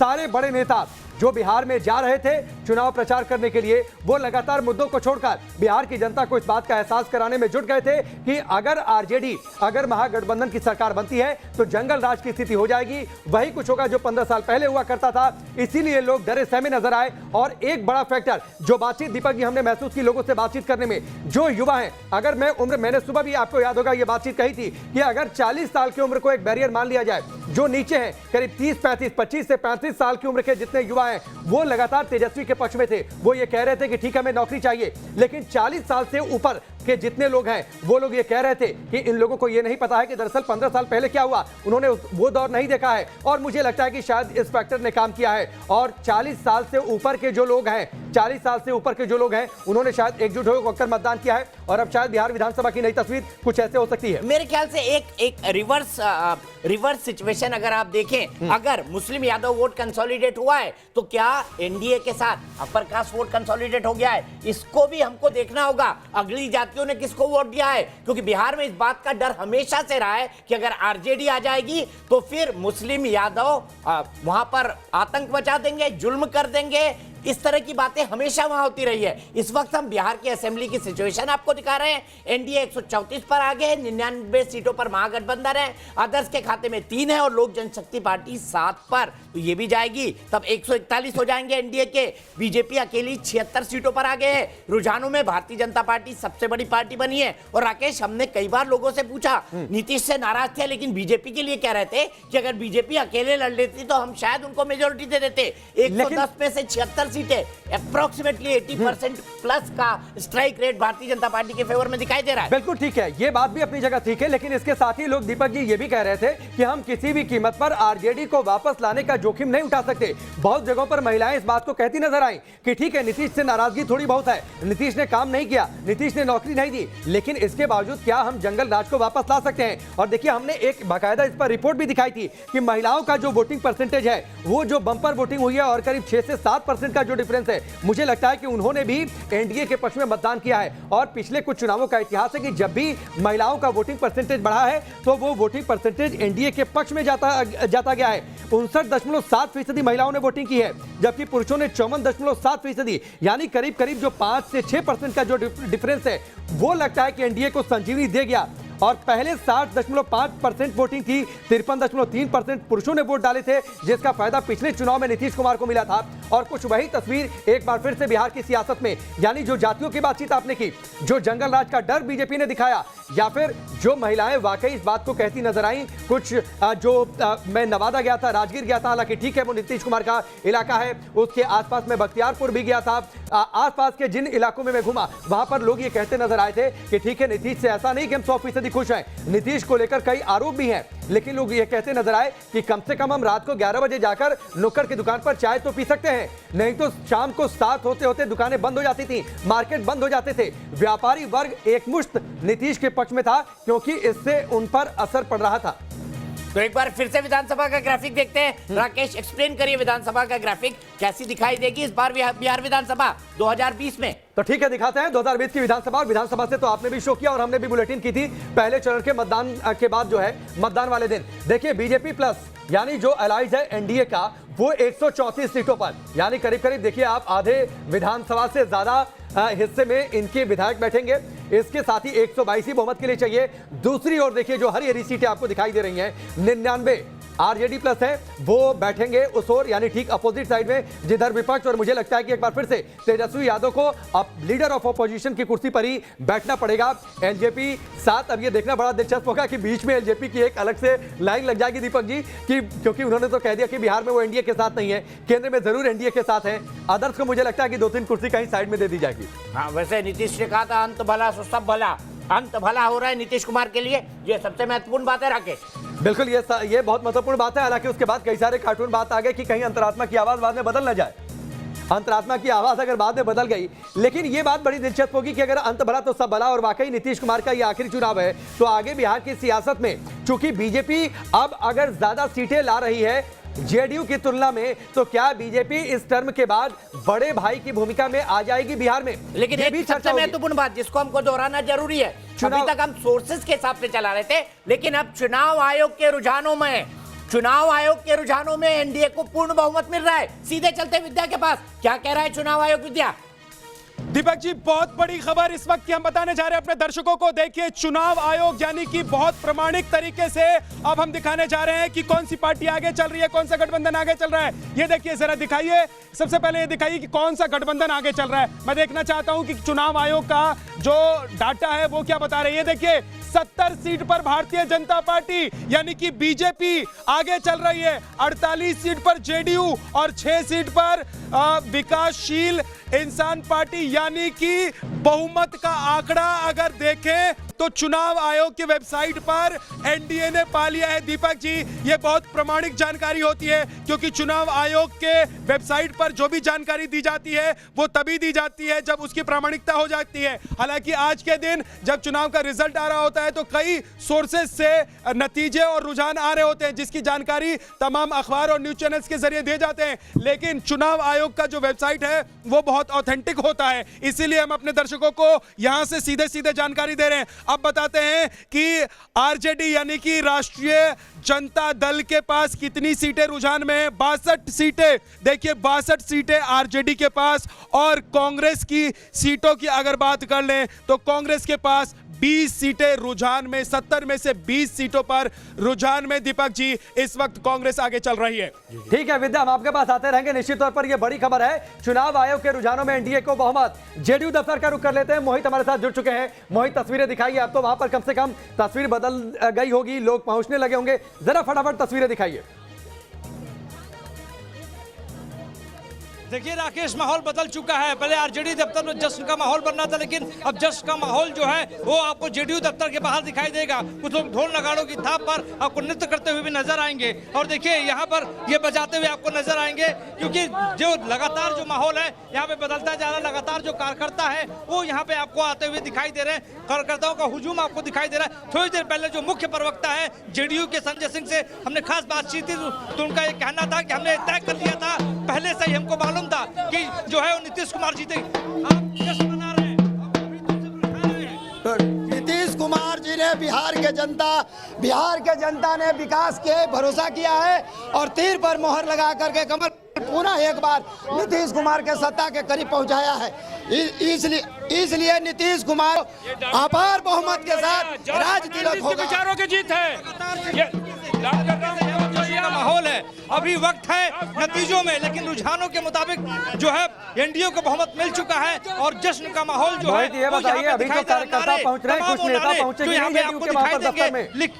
सारे बड़े नेता जो बिहार में जा रहे थे चुनाव प्रचार करने के लिए, वो लगातार मुद्दों को छोड़कर बिहार की जनता को इस बात का एहसास कराने में जुट गए थे कि अगर आरजेडी, अगर महागठबंधन की सरकार बनती है तो जंगल राज की स्थिति हो जाएगी। वही कुछ होगा जो 15 साल पहले हुआ करता था। इसीलिए लोग डरे सहमे नजर आए। और एक बड़ा फैक्टर जो बातचीत दीपक जी हमने महसूस की लोगों से बातचीत करने में, जो युवा है, अगर मैंने सुबह भी आपको याद होगा ये बातचीत कही थी कि अगर 40 साल की उम्र को एक बैरियर मान लिया जाए, जो नीचे है करीब 30-35, 25 से 35 साल की उम्र के जितने युवा हैं वो लगातार तेजस्वी के पक्ष में थे। वो ये कह रहे थे कि ठीक है हमें नौकरी चाहिए। लेकिन 40 साल से ऊपर के जितने लोग हैं वो लोग ये कह रहे थे कि इन लोगों को ये नहीं पता है कि दरअसल 15 साल पहले क्या हुआ, उन्होंने वो दौर नहीं देखा है। और मुझे लगता है कि शायद इस फैक्टर ने काम किया है। और 40 साल से ऊपर के जो लोग हैं, 40 साल से ऊपर के जो लोग हैं उन्होंने शायद एकजुट होकर मतदान किया है। और अब शायद बिहार विधानसभा की नई तस्वीर कुछ ऐसे हो सकती है। मेरे ख्याल से एक रिवर्स सिचुएशन अगर आप देखें, अगर मुस्लिम यादव वोट कंसोलिडेट हुआ है तो क्या एनडीए के साथ अपर कास्ट वोट कंसोलिडेट हो गया है, इसको भी हमको देखना होगा। अगली जातियों ने किसको वोट दिया है, क्योंकि बिहार में इस बात का डर हमेशा से रहा है कि अगर आरजेडी आ जाएगी तो फिर मुस्लिम यादव वहां पर आतंक मचा देंगे, जुल्म कर देंगे। इस तरह की बातें हमेशा वहां होती रही है। इस वक्त हम बिहार की असेंबली की सिचुएशन आपको दिखा रहे हैं। एनडीए 134 पर आगे है, 99 सीटों पर महागठबंधन है, अदर्स के खाते में 3 है और लोक जनशक्ति पार्टी 7 पर, तो ये भी जाएगी, तब 141 हो जाएंगे एनडीए के। बीजेपी अकेली 76 सीटों पर आगे है। रुझानों में भारतीय जनता पार्टी सबसे बड़ी पार्टी बनी है। और राकेश, हमने कई बार लोगों से पूछा, नीतीश से नाराज थे लेकिन बीजेपी के लिए कह रहे थे कि अगर बीजेपी अकेले लड़ लेती तो हम शायद उनको मेजोरिटी दे देते। 110 में से 76 सीटें, अप्रोक्सीमेटली 80% प्लस का strike rate Bharatiya Janata party के फेवर में दिखाई दे रहा है। बिल्कुल ठीक है, ये बात भी अपनी जगह ठीक है। लेकिन इसके साथ ही लोग दीपक जी ये भी कह रहे थे कि हम किसी भी कीमत पर आरजेडी को वापस लाने का जोखिम नहीं उठा सकते। बहुत जगहों पर महिलाएं इस बात को कहती नजर आई कि ठीक है नीतीश से नाराजगी थोड़ी बहुत है, नीतीश ने काम नहीं किया, नीतीश ने नौकरी नहीं दी, लेकिन इसके बावजूद क्या हम जंगल राज को वापस ला सकते हैं। और देखिए हमने एक बाकायदा इस पर रिपोर्ट भी दिखाई थी कि महिलाओं का जो वोटिंग परसेंटेज है वो जो बंपर वोटिंग हुई है और करीब 6 से 7% का जो डिफरेंस है, मुझे लगता है कि उन्होंने भी एनडीए के पक्ष में मतदान किया है। और पिछले कुछ चुनावों का इतिहास है कि जब भी महिलाओं का वोटिंग परसेंटेज बढ़ा है तो वो वोटिंग परसेंटेज एनडीए के पक्ष में जाता गया है। 59.7% महिलाओं ने वोटिंग की है, जबकि पुरुषों ने 54.7%, यानी करीब करीब जो 5 से 6% का जो डिफरेंस है वो लगता है कि एनडीए को संजीवनी दे गया। और पहले 60.5% वोटिंग थी, 53.3% पुरुषों ने वोट डाले थे, जिसका फायदा पिछले चुनाव में नीतीश कुमार को मिला था। और कुछ वही तस्वीर एक बार फिर से बिहार की सियासत में, यानी जो जातियों की बातचीत आपने की, जो जंगल राज का डर बीजेपी ने दिखाया, या फिर जो महिलाएं वाकई इस बात को कहती नजर आई। कुछ मैं नवादा गया था, राजगीर गया था, हालांकि ठीक है वो नीतीश कुमार का इलाका है, उसके आसपास में बख्तियारपुर भी गया था, आसपास के जिन इलाकों में मैं घूमा वहां पर लोग ये कहते नजर आए थे कि ठीक है नीतीश से ऐसा नहीं कि हम 100% खुश हैं, नीतीश को लेकर कई आरोप भी हैं, लेकिन लोग ये कहते नजर आए कि कम से कम हम रात को 11 बजे जाकर नुक्कड़ की दुकान पर चाय तो पी सकते हैं, नहीं तो शाम को 7 होते होते दुकानें बंद हो जाती थी, मार्केट बंद हो जाते थे। व्यापारी वर्ग एकमुश्त नीतीश के पक्ष में था क्योंकि इससे उन पर असर पड़ रहा था। तो एक बार फिर से विधानसभा का ग्राफिक देखते हैं। राकेश, एक्सप्लेन करिए विधानसभा का ग्राफिक कैसी दिखाई देगी इस बार बिहार विधानसभा 2020 में। तो ठीक है दिखाते हैं 2020 की विधानसभा। और विधानसभा से तो आपने भी शो किया और हमने भी बुलेटिन की थी पहले चरण के मतदान के बाद, जो है मतदान वाले दिन। देखिए बीजेपी प्लस यानी जो अलाइज है एनडीए का, वो 134 सीटों पर, यानी करीब करीब देखिए आप आधे विधानसभा से ज्यादा हिस्से में इनके विधायक बैठेंगे। इसके साथ ही 122 ही बहुमत के लिए चाहिए। दूसरी ओर देखिए जो हरी हरी सीटें आपको दिखाई दे रही हैं, 99 आरजेडी प्लस है, वो बैठेंगे उस ओर, यानी ठीक अपोजिट साइड में जिधर विपक्ष। और मुझे लगता है कि एक बार फिर से तेजस्वी यादव को अब लीडर ऑफ अपोजिशन की कुर्सी पर ही बैठना पड़ेगा। एलजेपी साथ, अब ये देखना बड़ा दिलचस्प होगा कि बीच में एलजेपी की एक अलग से लाइन लग जाएगी दीपक जी, कि क्योंकि उन्होंने तो कह दिया कि बिहार में वो एनडीए के साथ नहीं है, केंद्र में जरूर एनडीए के साथ है। अदर्स को मुझे लगता है कि 2-3 कुर्सी कहीं साइड में दे दी जाएगी। हाँ, वैसे नीतीश ने कहा था अंत भला सो सब भला, अंत भला हो रहा है नीतीश कुमार के लिए, ये सबसे महत्वपूर्ण बात है राकेश। बिल्कुल ये बहुत महत्वपूर्ण बात है। हालांकि उसके बाद कई सारे कार्टून बात आ गए कि कहीं अंतरात्मा की आवाज बाद में बदल ना जाए, अंतरात्मा की आवाज अगर बाद में बदल गई। लेकिन ये बात बड़ी दिलचस्प होगी कि अगर अंत भला तो सब भला, और वाकई नीतीश कुमार का ये आखिरी चुनाव है, तो आगे बिहार की सियासत में चूंकि बीजेपी अब अगर ज्यादा सीटें ला रही है जेडीयू की तुलना में, तो क्या बीजेपी इस टर्म के बाद बड़े भाई की भूमिका में आ जाएगी बिहार में? लेकिन ये भी सबसे महत्वपूर्ण बात जिसको हमको दोहराना जरूरी है, अभी तक हम सोर्सेस के हिसाब से चला रहे थे, लेकिन अब चुनाव आयोग के रुझानों में चुनाव आयोग के रुझानों में एनडीए को पूर्ण बहुमत मिल रहा है। सीधे चलते विद्या के पास, क्या कह रहा है चुनाव आयोग विद्या? दीपक जी, बहुत बड़ी खबर इस वक्त की हम बताने जा रहे हैं अपने दर्शकों को। देखिए, चुनाव आयोग यानी कि बहुत प्रमाणिक तरीके से अब हम दिखाने जा रहे हैं कि कौन सी पार्टी आगे चल रही है, कौन सा गठबंधन आगे चल रहा है। ये देखिए, जरा दिखाइए, सबसे पहले ये दिखाइए कि कौन सा गठबंधन आगे चल रहा है। मैं देखना चाहता हूं कि चुनाव आयोग का जो डाटा है वो क्या बता रही है। देखिए, 70 सीट पर भारतीय जनता पार्टी यानी कि बीजेपी आगे चल रही है, 48 सीट पर जेडीयू और 6 सीट पर विकासशील इंसान पार्टी, यानी कि बहुमत का आंकड़ा अगर देखें तो चुनाव आयोग की वेबसाइट पर एनडीए ने पा लिया है। दीपक जी, ये बहुत प्रमाणिक जानकारी होती है, क्योंकि चुनाव आयोग के वेबसाइट पर जो भी जानकारी दी जाती है वो तभी दी जाती है जब उसकी प्रामाणिकता हो जाती है। हालांकि आज के दिन जब चुनाव का रिजल्ट आ रहा होता है तो कई सोर्सेज से नतीजे और रुझान आ रहे होते हैं, जिसकी जानकारी तमाम अखबार और न्यूज चैनल्स के जरिए दिए जाते हैं। लेकिन चुनाव आयोग का जो वेबसाइट है वो बहुत ऑथेंटिक होता है, इसीलिए हम अपने दर्शकों को यहां से सीधे सीधे जानकारी दे रहे हैं। अब बताते हैं कि आरजेडी यानी कि राष्ट्रीय जनता दल के पास कितनी सीटें रुझान में है। 62 सीटें। देखिए, 62 सीटें आरजेडी के पास, और कांग्रेस की सीटों की अगर बात कर लें तो कांग्रेस के पास 20 सीटें रुझान में। 70 में से 20 सीटों पर रुझान में दीपक जी इस वक्त कांग्रेस आगे चल रही है। ठीक है विद्या, हम आपके पास आते रहेंगे। निश्चित तौर पर यह बड़ी खबर है, चुनाव आयोग के रुझानों में एनडीए को बहुमत। जेडीयू दफ्तर का रुख कर लेते हैं। मोहित हमारे साथ जुड़ चुके हैं। मोहित, तस्वीरें दिखाइए। अब तो वहां पर कम से कम तस्वीर बदल गई होगी, लोग पहुंचने लगे होंगे, जरा फटाफट तस्वीरें दिखाइए। देखिए राकेश, माहौल बदल चुका है। पहले आरजेडी दफ्तर में जश्न का माहौल बनना था, लेकिन अब जश्न का माहौल जो है वो आपको जेडीयू दफ्तर के बाहर दिखाई देगा। कुछ लोग ढोल नगाड़ों की थाप पर आपको नृत्य करते हुए भी नजर आएंगे, और देखिए यहाँ पर ये बजाते हुए आपको नजर आएंगे, क्योंकि जो लगातार जो माहौल है यहाँ पे बदलता जा रहा है। लगातार जो कार्यकर्ता है वो यहाँ पे आपको आते हुए दिखाई दे रहे हैं। कार्यकर्ताओं का हुजूम आपको दिखाई दे रहा है। थोड़ी देर पहले जो मुख्य प्रवक्ता है जेडीयू के संजय सिंह से हमने खास बातचीत की, तो उनका ये कहना था कि हमने तय कर लिया था, पहले से ही हमको मालूम था कि जो है वो नीतीश कुमार जीतेंगे। आप जश्न मना रहे हैं, तो नीतीश कुमार जी ने बिहार के जनता ने विकास के भरोसा किया है, और तीर पर मोहर लगा करके कमल पुनः एक बार नीतीश कुमार के सत्ता के करीब पहुंचाया है। इसलिए नीतीश कुमार अपार बहुमत के साथ राज तिलक होगा। विचारों की जीत है। का माहौल है, अभी वक्त है नतीजों में, लेकिन रुझानों के मुताबिक जो है एनडीए को बहुमत मिल चुका है, और जश्न का माहौल जो है ये बताइए, अभी तो कार्यकर्ता पहुंच रहे हैं, कुछ नेता पहुंचेंगे यहाँ पे आपको दिखाई देंगे।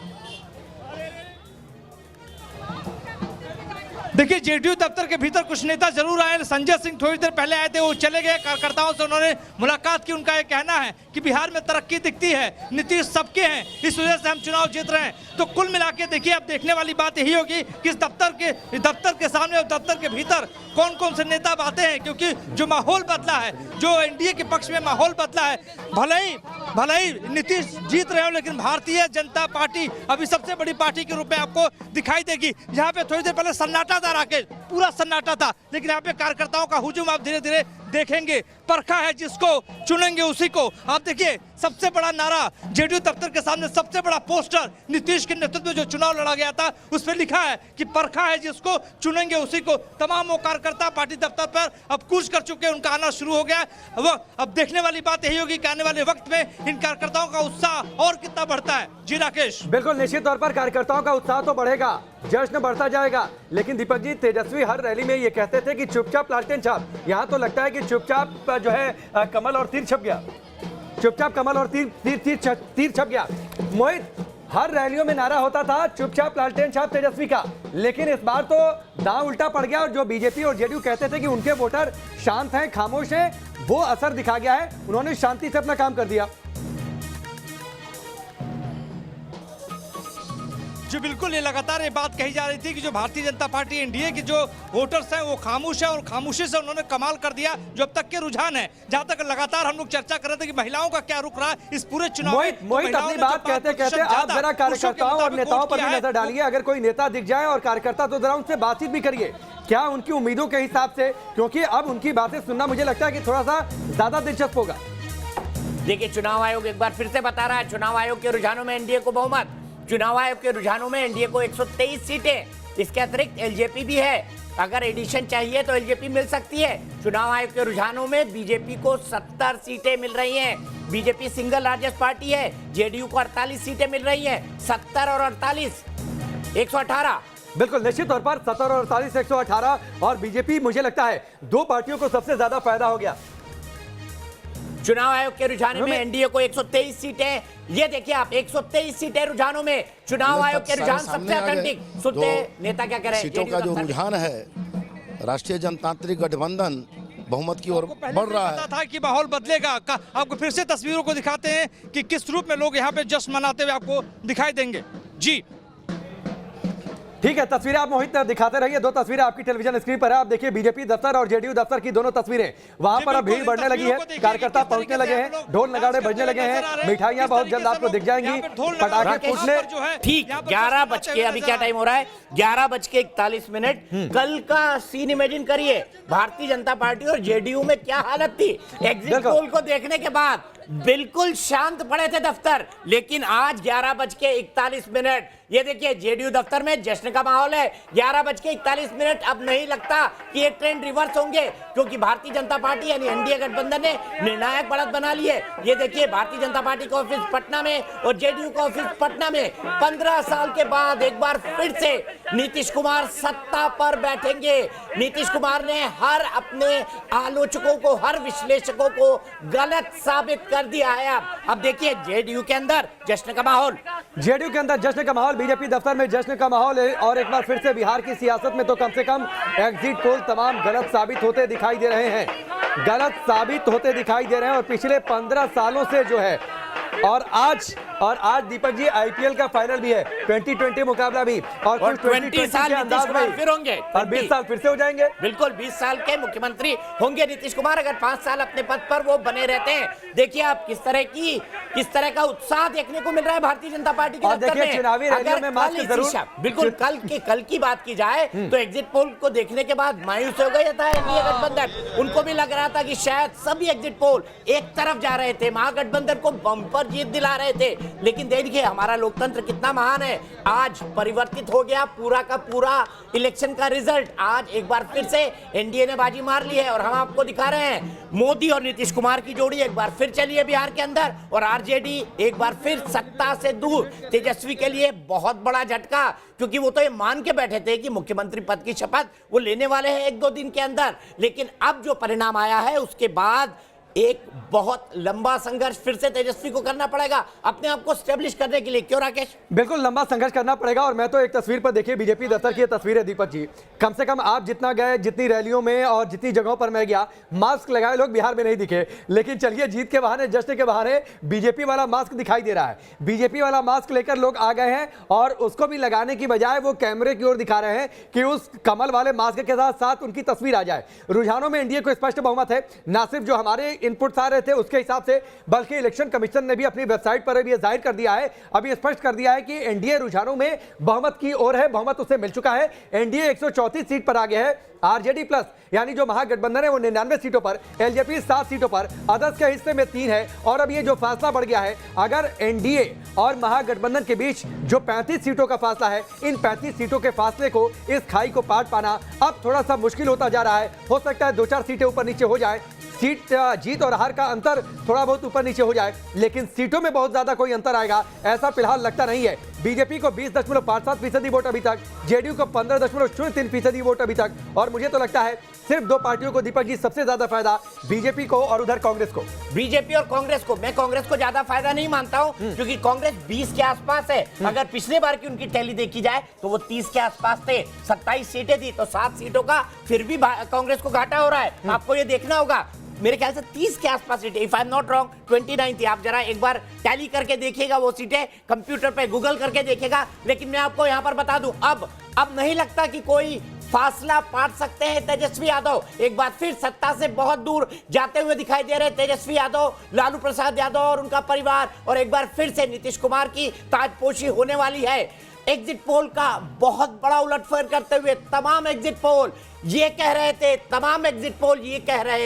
देखिए, जेडीयू दफ्तर के भीतर कुछ नेता जरूर आए। संजय सिंह थोड़ी देर पहले आए थे, वो चले गए। कार्यकर्ताओं से उन्होंने मुलाकात की। उनका ये कहना है कि बिहार में तरक्की दिखती है, नीतीश सबके हैं, इस वजह से हम चुनाव जीत रहे हैं। तो कुल मिला के देखिए, अब देखने वाली बात यही होगी कि इस दफ्तर के सामने और दफ्तर के भीतर कौन कौन से नेता आते हैं, क्योंकि जो माहौल बदला है, जो एनडीए के पक्ष में माहौल बदला है, भले ही नीतीश जीत रहे हो, लेकिन भारतीय जनता पार्टी अभी सबसे बड़ी पार्टी के रूप में आपको दिखाई देगी। यहाँ पे थोड़ी देर पहले सन्नाटा था राकेश, पूरा सन्नाटा था, लेकिन यहाँ पे कार्यकर्ताओं का हुजूम आप धीरे धीरे देखेंगे। परखा है जिसको, चुनेंगे उसी को। आप देखिए, सबसे बड़ा नारा जेडीयू दफ्तर के सामने, सबसे बड़ा पोस्टर नीतीश के नेतृत्व में जो चुनाव लड़ा गया था उस पर लिखा है कि परखा है जिसको, चुनेंगे उसी को। तमाम वो कार्यकर्ता पार्टी दफ्तर पर अब कूच कर चुके हैं, उनका आना शुरू हो गया। वो अब देखने वाली बात यही होगी कि आने वाले वक्त में इन कार्यकर्ताओं का उत्साह और कितना बढ़ता है। जी राकेश, बिल्कुल निश्चित तौर पर कार्यकर्ताओं का उत्साह तो बढ़ेगा, जश्न बढ़ता जाएगा, लेकिन दीपक जी, तेजस्वी हर रैली में ये कहते थे कि चुपचाप लालटेन छाप। यहाँ तो लगता है कि चुपचाप जो है कमल और तीर छप गया, चुपचाप कमल और तीर छप गया। मोहित, हर रैलियों में नारा होता था चुपचाप लालटेन छाप तेजस्वी का, लेकिन इस बार तो दांव उल्टा पड़ गया, और जो बीजेपी और जेडीयू कहते थे कि उनके वोटर शांत हैं, खामोश हैं, वो असर दिखा गया है। उन्होंने शांति से अपना काम कर दिया। जो बिल्कुल ये लगातार ये बात कही जा रही थी कि जो भारतीय जनता पार्टी एनडीए के जो वोटर्स हैं वो खामोश है, और खामोशी से उन्होंने कमाल कर दिया जो अब तक के रुझान है। जहां तक लगातार हम लोग चर्चा कर रहे थे कि महिलाओं का क्या रुख रहा इस पूरे चुनाव में। मोहित अपनी बात कहते कहते आप जरा कार्यकर्ताओं और नेताओं पर भी नजर डालिए। अगर कोई नेता दिख जाए और कार्यकर्ता, तो जरा उनसे बातचीत भी करिए, क्या उनकी उम्मीदों के हिसाब से, क्योंकि अब उनकी बातें सुनना मुझे लगता है कि थोड़ा सा ज्यादा दिलचस्प होगा। देखिए, चुनाव आयोग एक बार फिर से बता रहा है, चुनाव आयोग के रुझानों में एनडीए को बहुमत। चुनाव आयोग के रुझानों में एनडीए को 123 सीटें, इसके अतिरिक्त एलजेपी भी है, अगर एडिशन चाहिए तो एलजेपी मिल सकती है। चुनाव आयोग के रुझानों में बीजेपी को 70 सीटें मिल रही हैं। बीजेपी सिंगल लार्जेस्ट पार्टी है। जेडीयू को 48 सीटें मिल रही हैं। 70 और 48 118। बिल्कुल निश्चित तौर पर 70 और 48 118 और बीजेपी, मुझे लगता है दो पार्टियों को सबसे ज्यादा फायदा हो गया। चुनाव आयोग के रुझानों में एनडीए को 123 सीटें, ये देखिए आप 123 सीटें रुझानों में। चुनाव आयोग के रुझान सबसे ऑथेंटिक। सुनते हैं नेता क्या कह रहे हैं। सीटों का जो रुझान है, राष्ट्रीय जनतांत्रिक गठबंधन बहुमत की ओर बढ़ रहा है। पता था कि माहौल बदलेगा। आपको फिर से तस्वीरों को दिखाते हैं कि किस रूप में लोग यहाँ पे जश्न मनाते हुए आपको दिखाई देंगे। जी ठीक है, तस्वीरें आप मोहित दिखाते रहिए। दो तस्वीरें आपकी टेलीविजन स्क्रीन पर है। आप देखिए बीजेपी दफ्तर और जेडीयू दफ्तर की दोनों तस्वीरें। वहां पर अब भीड़ बढ़ने लगी है, कार्यकर्ता पहुंचने लगे हैं, ढोल नगाड़े बजने लगे हैं, मिठाइयां बहुत जल्द आपको दिख जाएंगी, पटाखे फूटने। ठीक 11 बज के, अभी क्या टाइम हो रहा है, 11:41। कल का सीन इमेजिन करिए, भारतीय जनता पार्टी और जेडीयू में क्या हालत थी। एग्जिट पोल को देखने के बाद बिल्कुल शांत पड़े थे दफ्तर, लेकिन आज 11:41। ये देखिए जेडीयू दफ्तर में जश्न का माहौल है। 11:41। अब नहीं लगता कि ये ट्रेंड रिवर्स होंगे, क्योंकि भारतीय जनता पार्टी यानी एनडीए गठबंधन ने निर्णायक बढ़त बना ली है। ये देखिए भारतीय जनता पार्टी का ऑफिस पटना में और जेडीयू का ऑफिस पटना में। 15 साल के बाद एक बार फिर से नीतीश कुमार सत्ता पर बैठेंगे। नीतीश कुमार ने हर अपने आलोचकों को, हर विश्लेषकों को गलत साबित कर दिया है। अब देखिए जेडीयू के अंदर जश्न का माहौल, जेडीयू के अंदर जश्न का माहौल, बीजेपी दफ्तर में जश्न का माहौल है। और एक बार फिर से बिहार की सियासत में तो कम से कम एग्जिट पोल तमाम गलत साबित होते दिखाई दे रहे हैं, गलत साबित होते दिखाई दे रहे हैं। और पिछले 15 सालों से जो है, और आज दीपक जी आईपीएल का फाइनल भी है, 2020 मुकाबला भी, और कुछ 20 साल के अंदाज में फिर होंगे, और 20 साल फिर से हो जाएंगे। बिल्कुल 20 साल के मुख्यमंत्री होंगे नीतीश कुमार, अगर 5 साल अपने पद पर वो बने रहते हैं। देखिए आप किस तरह का उत्साह देखने को मिल रहा है भारतीय जनता पार्टी के दफ्तर में। चुनावी रैलियों में मास्क जरूर, बिल्कुल कल की बात की जाए तो एग्जिट पोल को देखने के बाद मायूस हो गया था एनडीए गठबंधन। उनको भी लग रहा था कि शायद सभी एग्जिट पोल एक तरफ जा रहे थे, महागठबंधन को बम्पर जीत दिला रहे थे। लेकिन देखिए हमारा लोकतंत्र कितना महान है, आज परिवर्तित हो गया पूरा का पूरा इलेक्शन का रिजल्ट। आज एक बार फिर से एनडीए ने बाजी मार ली है और हम आपको दिखा रहे हैं मोदी और नीतीश कुमार की जोड़ी एक बार फिर चली है बिहार के अंदर, और आरजेडी एक बार फिर सत्ता से दूर। तेजस्वी के लिए बहुत बड़ा झटका, क्योंकि वो तो ये मान के बैठे थे कि मुख्यमंत्री पद की शपथ वो लेने वाले हैं 1-2 दिन के अंदर, लेकिन अब जो परिणाम आया है उसके बाद एक बहुत लंबा संघर्ष फिर से तेजस्वी को करना पड़ेगा अपने आप को स्टेब्लिश करने के लिए। क्यों राकेश? बिल्कुल लंबा संघर्ष करना पड़ेगा। और मैं तो एक तस्वीर पर देखिए बीजेपी दफ्तर की तस्वीर है दीपक जी, कम से कम आप जितना गए, जितनी रैलियों में और जितनी जगहों पर मैं गया, मास्क लगाए लोग बिहार में नहीं दिखे। लेकिन चलिए जीत के बहाने, जश्न के बहाने बीजेपी वाला मास्क दिखाई दे रहा है। बीजेपी वाला मास्क लेकर लोग आ गए हैं और उसको भी लगाने की बजाय वो कैमरे की ओर दिखा रहे हैं कि उस कमल वाले मास्क के साथ साथ उनकी तस्वीर आ जाए। रुझानों में एनडीए को स्पष्ट बहुमत है, ना सिर्फ जो हमारे इनपुट्स आ रहे थे उसके हिसाब से, बल्कि इलेक्शन कमीशन ने भी अपनी वेबसाइट पर भी जाहिर कर दिया है, अभी स्पष्ट कर दिया है कि एनडीए रुझानों में बहुमत की ओर है, बहुमत उसे मिल चुका है। एनडीए 134 सीट पर आ गया है। आरजेडी प्लस यानी जो महागठबंधन है वो 99 सीटों पर, एलजेपी 7 सीटों पर, अदर्स के हिस्से में 3 है। और अब ये जो फासला बढ़ गया है, अगर एनडीए और महागठबंधन के बीच जो 35 सीटों का फासला है, इन 35 सीटों के फासले को, इस खाई को पाट पाना अब थोड़ा सा मुश्किल होता जा रहा है। हो सकता है 2-4 सीटें ऊपर नीचे हो जाए, सीट जीत और हार का अंतर थोड़ा बहुत ऊपर नीचे हो जाए, लेकिन सीटों में बहुत ज्यादा कोई अंतर आएगा ऐसा फिलहाल लगता नहीं है। बीजेपी को 20.57% वोट अभी तक, जेडीयू को 15.03% वोट अभी तक, और मुझे तो लगता है सिर्फ 2 पार्टियों को दीपक जी सबसे ज्यादा फायदा, बीजेपी को और उधर कांग्रेस को। बीजेपी और कांग्रेस को, मैं कांग्रेस को ज्यादा फायदा नहीं मानता हूं, क्योंकि कांग्रेस 20 के आसपास है। अगर पिछले बार की उनकी टैली देखी जाए तो वो 30 के आसपास थे, 27 सीटें थी, तो 7 सीटों का फिर भी कांग्रेस को घाटा हो रहा है। आपको ये देखना होगा, मेरे ख्याल से 30 के आसपास सीटें, if I am not wrong 29 थी। आप जरा एक बार टैली करके देखिएगा वो सीटें, कंप्यूटर पे गूगल करके देखिएगा। लेकिन मैं आपको यहां पर बता दूं, अब नहीं लगता कि कोई फासला पाट सकते हैं तेजस्वी यादव। एक बार फिर सत्ता से बहुत दूर जाते हुए दिखाई दे रहे तेजस्वी यादव, लालू प्रसाद यादव और उनका परिवार, और एक बार फिर से नीतीश कुमार की ताजपोशी होने वाली है। एग्जिट पोल का बहुत बड़ा उलटफेर करते हुए तमाम एग्जिट पोल ये कह रहे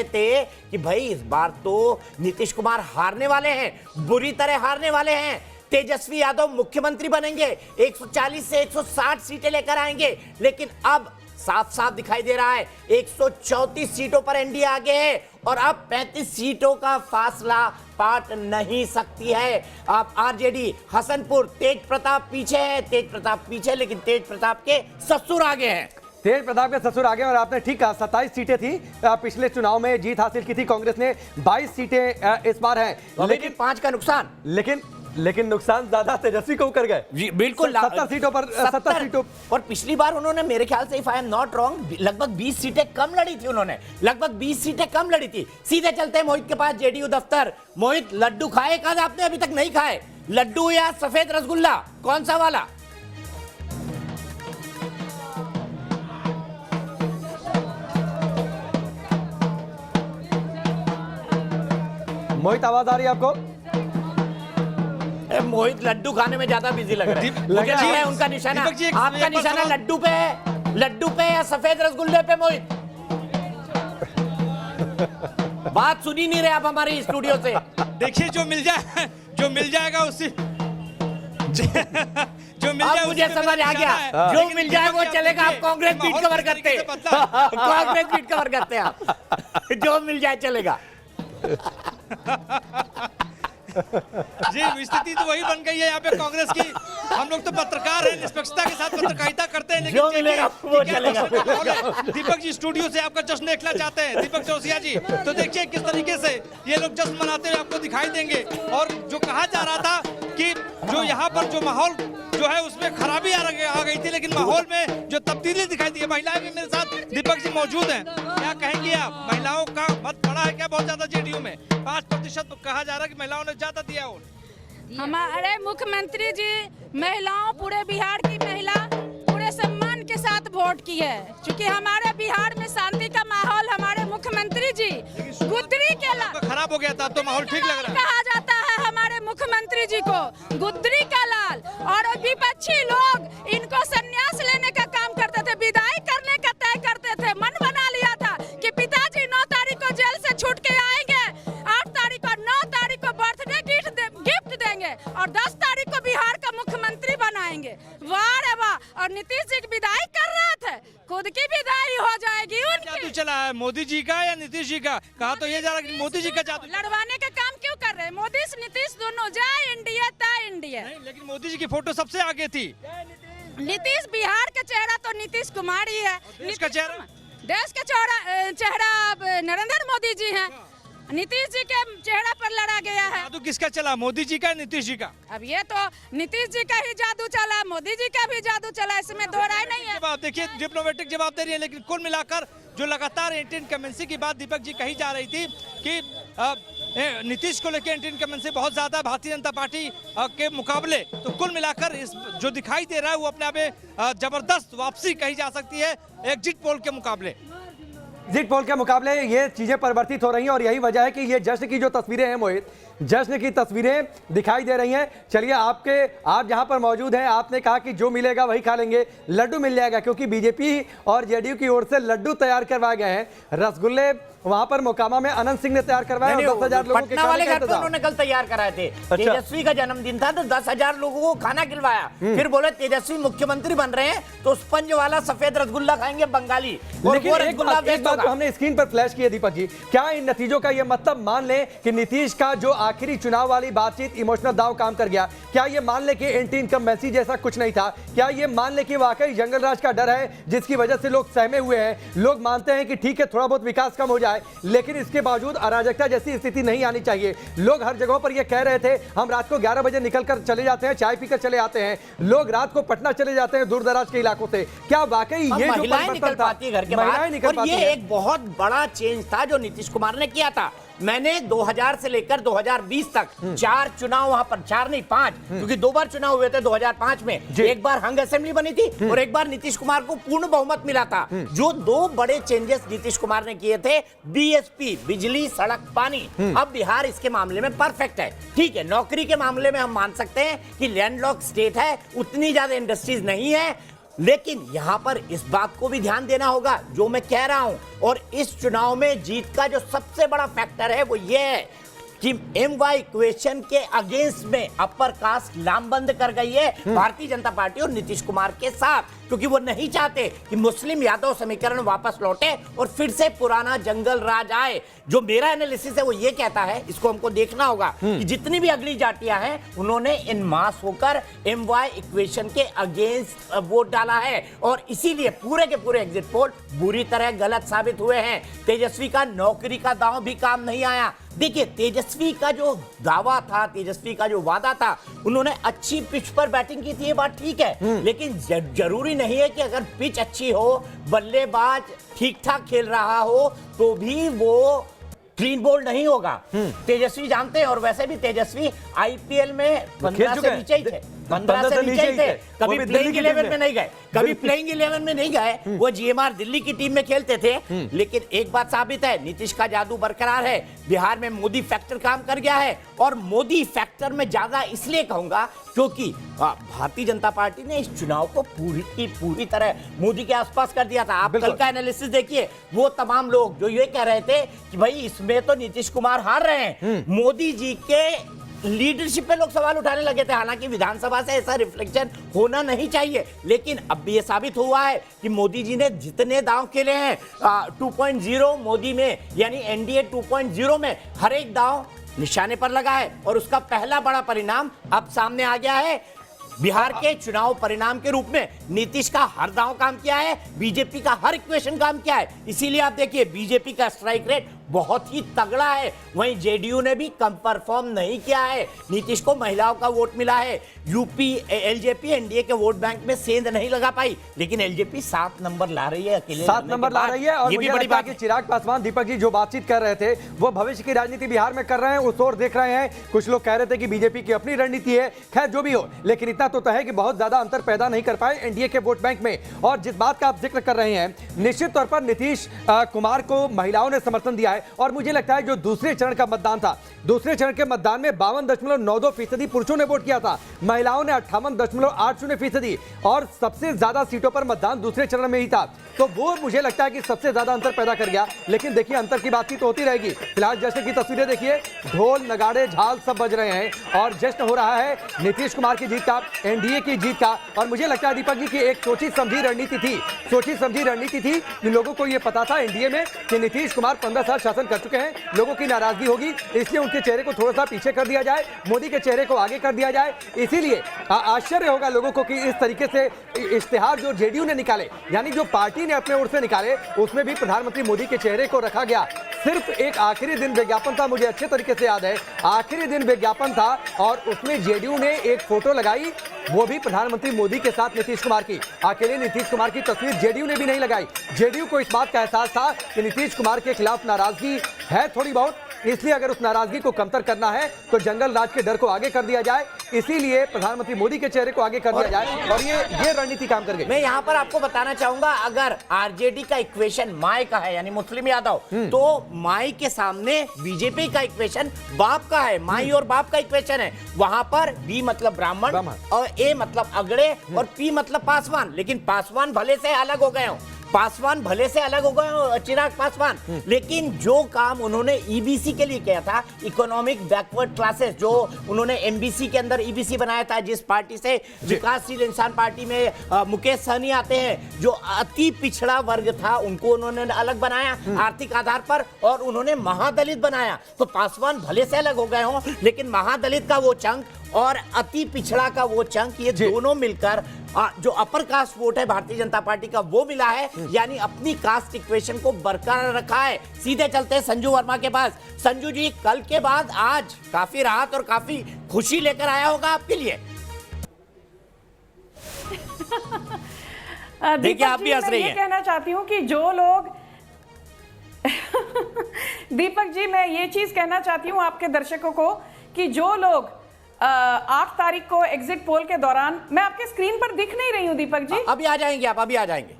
थे कि भाई इस बार तो नीतीश कुमार हारने वाले हैं, बुरी तरह हारने वाले हैं। तेजस्वी यादव मुख्यमंत्री बनेंगे, 140 से 160 सीटें लेकर आएंगे। लेकिन अब साफ साफ दिखाई दे रहा है 134 सीटों पर एनडीए आगे है और अब 35 सीटों का फासला पाट नहीं सकती है। अब आरजेडी हसनपुर, तेज प्रताप पीछे है, तेज प्रताप पीछे, लेकिन तेज प्रताप के ससुर आगे हैं। तेज प्रताप के ससुर आगे, और आपने ठीक कहा 27 सीटें थी पिछले चुनाव में जीत हासिल की थी कांग्रेस ने, 22 सीटें इस बार हैं, लेकिन 5 का नुकसान। लेकिन नुकसान ज्यादा तेजस्वी को कर गए। जी बिल्कुल, 70 सीटों पर 70 सीटों। और पिछली बार उन्होंने मेरे ख्याल से, if I am not wrong, लगभग 20 सीटें कम लड़ी थी उन्होंने, लगभग 20 सीटें कम लड़ी थी। सीधे चलते हैं मोहित के पास, जेडीयू दफ्तर। मोहित, लड्डू खाए कद आपने? अभी तक नहीं खाए। लड्डू या सफेद रसगुल्ला, कौन सा वाला? मोहित, आवाज आ रही है आपको? मोहित लड्डू खाने में ज्यादा बिजी लग रहा है। मुझे लग रहा है उनका निशाना, आपका निशाना लड्डू पे है, लड्डू पे या सफेद रसगुल्ले पे? मोहित, बात सुनी नहीं रहे आप हमारे स्टूडियो से। देखिए, जो मिल जाएगा उसी जो मिल जाए, मुझे समझ आ गया, जो मिल जाए वो चलेगा। आप कांग्रेस बीट कवर करते हैं, कांग्रेस बीट कवर करते हैं आप, जो मिल जाए चलेगा। जी, स्थिति तो वही बन गई है यहाँ पे कांग्रेस की। हम लोग तो पत्रकार हैं, निष्पक्षता के साथ पत्रकारिता करते हैं, लेकिन जो मिलेगा वो चलेगा। दीपक जी स्टूडियो से आपका जश्न देखना चाहते हैं, दीपक जोशिया जी, तो देखिए किस तरीके से ये लोग जश्न मनाते हुए आपको दिखाई देंगे। और जो कहा जा रहा था कि जो यहाँ पर जो माहौल जो है उसमें खराबी आ गई थी, लेकिन माहौल में जो तब्दीली दिखाई दी है। महिलाएं भी मेरे साथ दीपक जी मौजूद हैं, क्या कहेंगे आप? महिलाओं का मत पड़ा है क्या बहुत ज्यादा जेडीयू में? 5% कहा जा रहा है कि महिलाओं ने ज्यादा दिया वोट। हमारे मुख्यमंत्री जी महिलाओं, पूरे बिहार की महिला पूरे सम्मान के साथ वोट की है, क्योंकि हमारे बिहार में शांति का माहौल हमारे मुख्यमंत्री जी गुदरी के खराब हो गया था, तो माहौल ठीक लग रहा है। कहा जाता है हमारे मुख्यमंत्री जी को गुदरी का लाल, और विपक्षी लोग इनको संन्यास लेने का काम करते थे, विदाई करने का तय करते थे। मन बना लिया था कि पिताजी 9 तारीख को जेल से छूट के आएंगे, 8 तारीख को 9 तारीख को बर्थडे गिफ्ट देंगे और 10 तारीख को बिहार का मुख्यमंत्री बनाएंगे। वाह रे वाह! और नीतीश जी की विदाई कर रहे थे, खुद की विदाई हो जाएगी उनकी। जादू चला है मोदी जी का या नीतीश जी का? कहा तो ये जा रहा है मोदी जी का जादू। लड़वाने का काम क्यों कर रहे हैं? मोदी नीतीश दोनों, जय इंडिया ता इंडिया। नहीं, लेकिन मोदी जी की फोटो सबसे आगे थी। नीतीश, बिहार का चेहरा तो नीतीश कुमार ही है। देश का चेहरा? देश का चेहरा नरेंद्र मोदी जी हैं। नीतीश जी के चेहरा पर लड़ा गया है। जादू किसका चला, मोदी जी का, नीतीश जी का? अब ये तो नीतीश जी का ही जादू चला, मोदी जी का भी जादू चला, इसमें दो राय नहीं है। जवाब देखिए, डिप्लोमेटिक जवाब दे रही है, लेकिन कुल मिलाकर जो लगातार एंटी इनकमेंसी की बात दीपक जी कही जा रही थी कि नीतीश को लेकर एंटी इनकमेंसी बहुत ज्यादा भारतीय जनता पार्टी के मुकाबले, तो कुल मिलाकर इस जो दिखाई दे रहा है वो अपने आप में जबरदस्त वापसी कही जा सकती है एग्जिट पोल के मुकाबले। एग्जिट पोल के मुकाबले ये चीजें परिवर्तित हो रही हैं, और यही वजह है कि ये जश्न की जो तस्वीरें हैं मोहित, जश्न की तस्वीरें दिखाई दे रही हैं। चलिए, आप जहां पर मौजूद हैं, आपने कहा कि जो मिलेगा वही खा लेंगे, लड्डू मिल जाएगा, क्योंकि बीजेपी और जेडीयू की ओर से लड्डू तैयार करवाए गए हैं। रसगुल्ले वहां पर मोकामा में अनंत सिंह ने तैयार करवाए, 10,000 लोगों के पटना वाले खाने का घर पे उन्होंने कल तैयार कराए थे। अच्छा। तेजस्वी का जन्मदिन था तो 10,000 लोगों को खाना खिलवाया, फिर बोले तेजस्वी मुख्यमंत्री बन रहे हैं तो स्पंज वाला सफेद रसगुल्ला खाएंगे बंगाली। लेकिन एक बात जो हमने स्क्रीन पर फ्लैश की है दीपक जी, क्या इन नतीजों का ये मतलब मान लें कि नीतीश का जो आखिरी चुनाव वाली बातचीत इमोशनल दाव काम कर गया? क्या ये मान लें कि एंटी इनकम्बेंसी जैसा कुछ नहीं था? क्या ये मान लें कि वाकई जंगल राज का डर है जिसकी वजह से लोग सहमे हुए हैं? लोग मानते हैं कि ठीक है, थोड़ा बहुत विकास कम हो जाए, लेकिन इसके बावजूद अराजकता जैसी स्थिति नहीं आनी चाहिए। लोग हर जगह पर ये कह रहे थे, हम रात को 11 बजे निकलकर चले जाते हैं, चाय पीकर चले आते हैं, लोग रात को पटना चले जाते हैं दूर दराज के इलाकों से। क्या वाकई ये जो महिलाएं निकल पाती है घर के बाहर? और ये एक बहुत बड़ा चेंज था जो नीतीश कुमार ने किया था। मैंने 2000 से लेकर 2020 तक 4 चुनाव, वहां पर 4 नहीं 5, क्योंकि 2 बार चुनाव हुए थे 2005 में, एक बार हंग असेंबली बनी थी और एक बार नीतीश कुमार को पूर्ण बहुमत मिला था। जो 2 बड़े चेंजेस नीतीश कुमार ने किए थे, बीएसपी, बिजली सड़क पानी, अब बिहार इसके मामले में परफेक्ट है। ठीक है, नौकरी के मामले में हम मान सकते हैं कि लैंडलॉक स्टेट है, उतनी ज्यादा इंडस्ट्रीज नहीं है, लेकिन यहां पर इस बात को भी ध्यान देना होगा जो मैं कह रहा हूं, और इस चुनाव में जीत का जो सबसे बड़ा फैक्टर है वो ये है कि MY इक्वेशन के अगेंस्ट में अपर कास्ट लामबंद कर गई है भारतीय जनता पार्टी और नीतीश कुमार के साथ, क्योंकि वो नहीं चाहते कि मुस्लिम यादव समीकरण वापस लौटे और फिर से पुराना जंगल राज आए। जो मेरा एनालिसिस है वो ये कहता है, इसको हमको देखना होगा कि जितनी भी अगली जातियां हैं उन्होंने इन मास होकर MY इक्वेशन के अगेंस्ट वोट डाला है और इसीलिए पूरे के पूरे एग्जिट पोल बुरी तरह गलत साबित हुए हैं। तेजस्वी का नौकरी का दांव भी काम नहीं आया। देखिए, तेजस्वी का जो दावा था, तेजस्वी का जो वादा था, उन्होंने अच्छी पिच पर बैटिंग की थी, ये बात ठीक है, लेकिन जरूरी नहीं है कि अगर पिच अच्छी हो, बल्लेबाज ठीक ठाक खेल रहा हो तो भी वो क्लीन बोल्ड नहीं होगा। तेजस्वी जानते हैं, और वैसे भी तेजस्वी IPL में 15 से नीचे ही थे, 15 से नीचे ही थे। कभी प्लेइंग 11 में नहीं गए, कभी प्लेइंग 11 में नहीं गए। वो GMR दिल्ली की टीम में खेलते थे। लेकिन एक बात साबित है, नीतीश का जादू बरकरार है। बिहार में मोदी फैक्टर काम कर गया है, और मोदी फैक्टर में ज्यादा इसलिए कहूंगा क्योंकि भारतीय जनता पार्टी ने इस चुनाव को पूरी तरह मोदी के आसपास कर दिया था। आप कल का एनालिसिस देखिए, वो तमाम लोग जो ये कह रहे थे कि भाई इसमें तो नीतीश कुमार हार रहे हैं, मोदी जी के लीडरशिप पे लोग सवाल उठाने लगे थे। हालांकि विधानसभा से ऐसा रिफ्लेक्शन होना नहीं चाहिए, लेकिन अब ये साबित हुआ है कि मोदी जी ने जितने दांव खेले हैं 2.0 मोदी में, यानी NDA 2.0 में हर एक दांव निशाने पर लगा है, और उसका पहला बड़ा परिणाम अब सामने आ गया है। बिहार के चुनाव परिणाम के रूप में नीतीश का हर दांव काम किया है, बीजेपी का हर इक्वेशन काम किया है। इसीलिए आप देखिए, बीजेपी का स्ट्राइक रेट बहुत ही तगड़ा है। वहीं जेडीयू ने भी कम परफॉर्म नहीं किया है। नीतीश को महिलाओं का वोट मिला है। यूपी LJP NDA के वोट बैंक में सेंध नहीं लगा पाई, लेकिन LJP 7 नंबर ला रही है, अकेले 7 नंबर ला रही है। और ये भी बड़ी बात है कि चिराग पासवान, दीपक जी जो बातचीत कर रहे थे वो भविष्य की राजनीति बिहार में कर रहे हैं, उस ओर देख रहे हैं। कुछ लोग कह रहे थे कि बीजेपी की अपनी रणनीति है। खैर जो भी हो, लेकिन इतना तो है कि बहुत ज्यादा अंतर पैदा नहीं कर पाए NDA के वोट बैंक में। और जिस बात का आप जिक्र कर रहे हैं, निश्चित तौर पर नीतीश कुमार को महिलाओं ने समर्थन दिया है। और मुझे लगता है जो दूसरे चरण का मतदान था, दूसरे चरण के मतदान में 52.92% पुरुषों ने वोट किया था, महिलाओं ने 58.80%, और सबसे ज्यादा सीटों पर मतदान दूसरे चरण में ही था। तो वो मुझे लगता है कि सबसे ज्यादा अंतर पैदा कर गया। लेकिन देखिए, अंतर की बातचीत तो होती रहेगी। फिलहाल जश्न की तस्वीरें देखिए, ढोल नगाड़े झाल सब बज रहे हैं और जश्न हो रहा है नीतीश कुमार की जीत का, NDA की जीत का। और मुझे लगता है दीपक जी की एक सोची समझी रणनीति थी कि लोगों को यह पता था NDA में कि नीतीश कुमार 15 साल शासन कर चुके हैं, लोगों की नाराजगी होगी, इसलिए उनके चेहरे को थोड़ा सा पीछे कर दिया जाए, मोदी के चेहरे को आगे कर दिया जाए। इसीलिए आश्चर्य होगा लोगों को कि इस तरीके से इश्तिहार जो जेडीयू ने निकाले, यानी जो पार्टी ने अपने ओर से निकाले, उसमें भी प्रधानमंत्री मोदी के चेहरे को रखा गया। सिर्फ एक आखिरी दिन विज्ञापन था, मुझे अच्छे तरीके से याद है, आखिरी दिन विज्ञापन था और उसमें जेडीयू ने एक फोटो लगाई, वो भी प्रधानमंत्री मोदी के साथ नीतीश कुमार की। अकेले नीतीश कुमार की तस्वीर जेडीयू ने भी नहीं लगाई। जेडीयू को इस बात का एहसास था कि नीतीश कुमार के खिलाफ नाराजगी है थोड़ी बहुत, इसलिए अगर उस नाराजगी को कमतर करना है तो जंगल राज के डर को आगे कर दिया जाए, इसीलिए प्रधानमंत्री मोदी के चेहरे को आगे कर दिया जाए, और ये रणनीति काम कर गई। मैं यहाँ पर आपको बताना चाहूंगा, अगर आरजेडी का इक्वेशन माई का है, यानी मुस्लिम यादव, तो माई के सामने बीजेपी का इक्वेशन बाप का है। माई और बाप का इक्वेशन है। वहां पर बी मतलब ब्राह्मण, और ए मतलब अगड़े, और पी मतलब पासवान। लेकिन पासवान भले से अलग हो गए हो, चिराग पासवान, लेकिन जो काम उन्होंने ईबीसी के लिए किया था, इकोनॉमिक बैकवर्ड क्लासेस, जो उन्होंने एमबीसी के अंदर ईबीसी बनाया था, जिस पार्टी से विकासशील इंसान पार्टी में मुकेश सहनी आते हैं, जो अति पिछड़ा वर्ग था उनको उन्होंने अलग बनाया आर्थिक आधार पर, और उन्होंने महादलित बनाया। तो पासवान भले से अलग हो गए हों, लेकिन महादलित का वो चंक और अति पिछड़ा का वो चंक, ये दोनों मिलकर जो अपर कास्ट वोट है भारतीय जनता पार्टी का, वो मिला है, यानी अपनी कास्ट इक्वेशन को बरकरार रखा है। सीधे चलते हैं संजू वर्मा के पास। संजू जी, कल के बाद आज काफी राहत और काफी खुशी लेकर आया होगा आपके लिए। देखिए, आप भी हंस रही हैं। मैं कहना चाहती हूँ कि जो लोग दीपक जी, मैं ये चीज कहना चाहती हूँ आपके दर्शकों को कि जो लोग 8 तारीख को एग्जिट पोल के दौरान, मैं आपके स्क्रीन पर दिख नहीं रही हूं दीपक जी, अभी आ जाएंगे आप, अभी आ जाएंगे।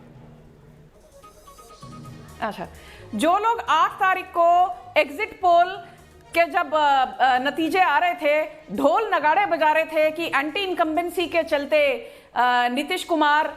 अच्छा, जो लोग 8 तारीख को एग्जिट पोल के जब नतीजे आ रहे थे, ढोल नगाड़े बजा रहे थे कि एंटी इनकम्बेंसी के चलते नीतीश कुमार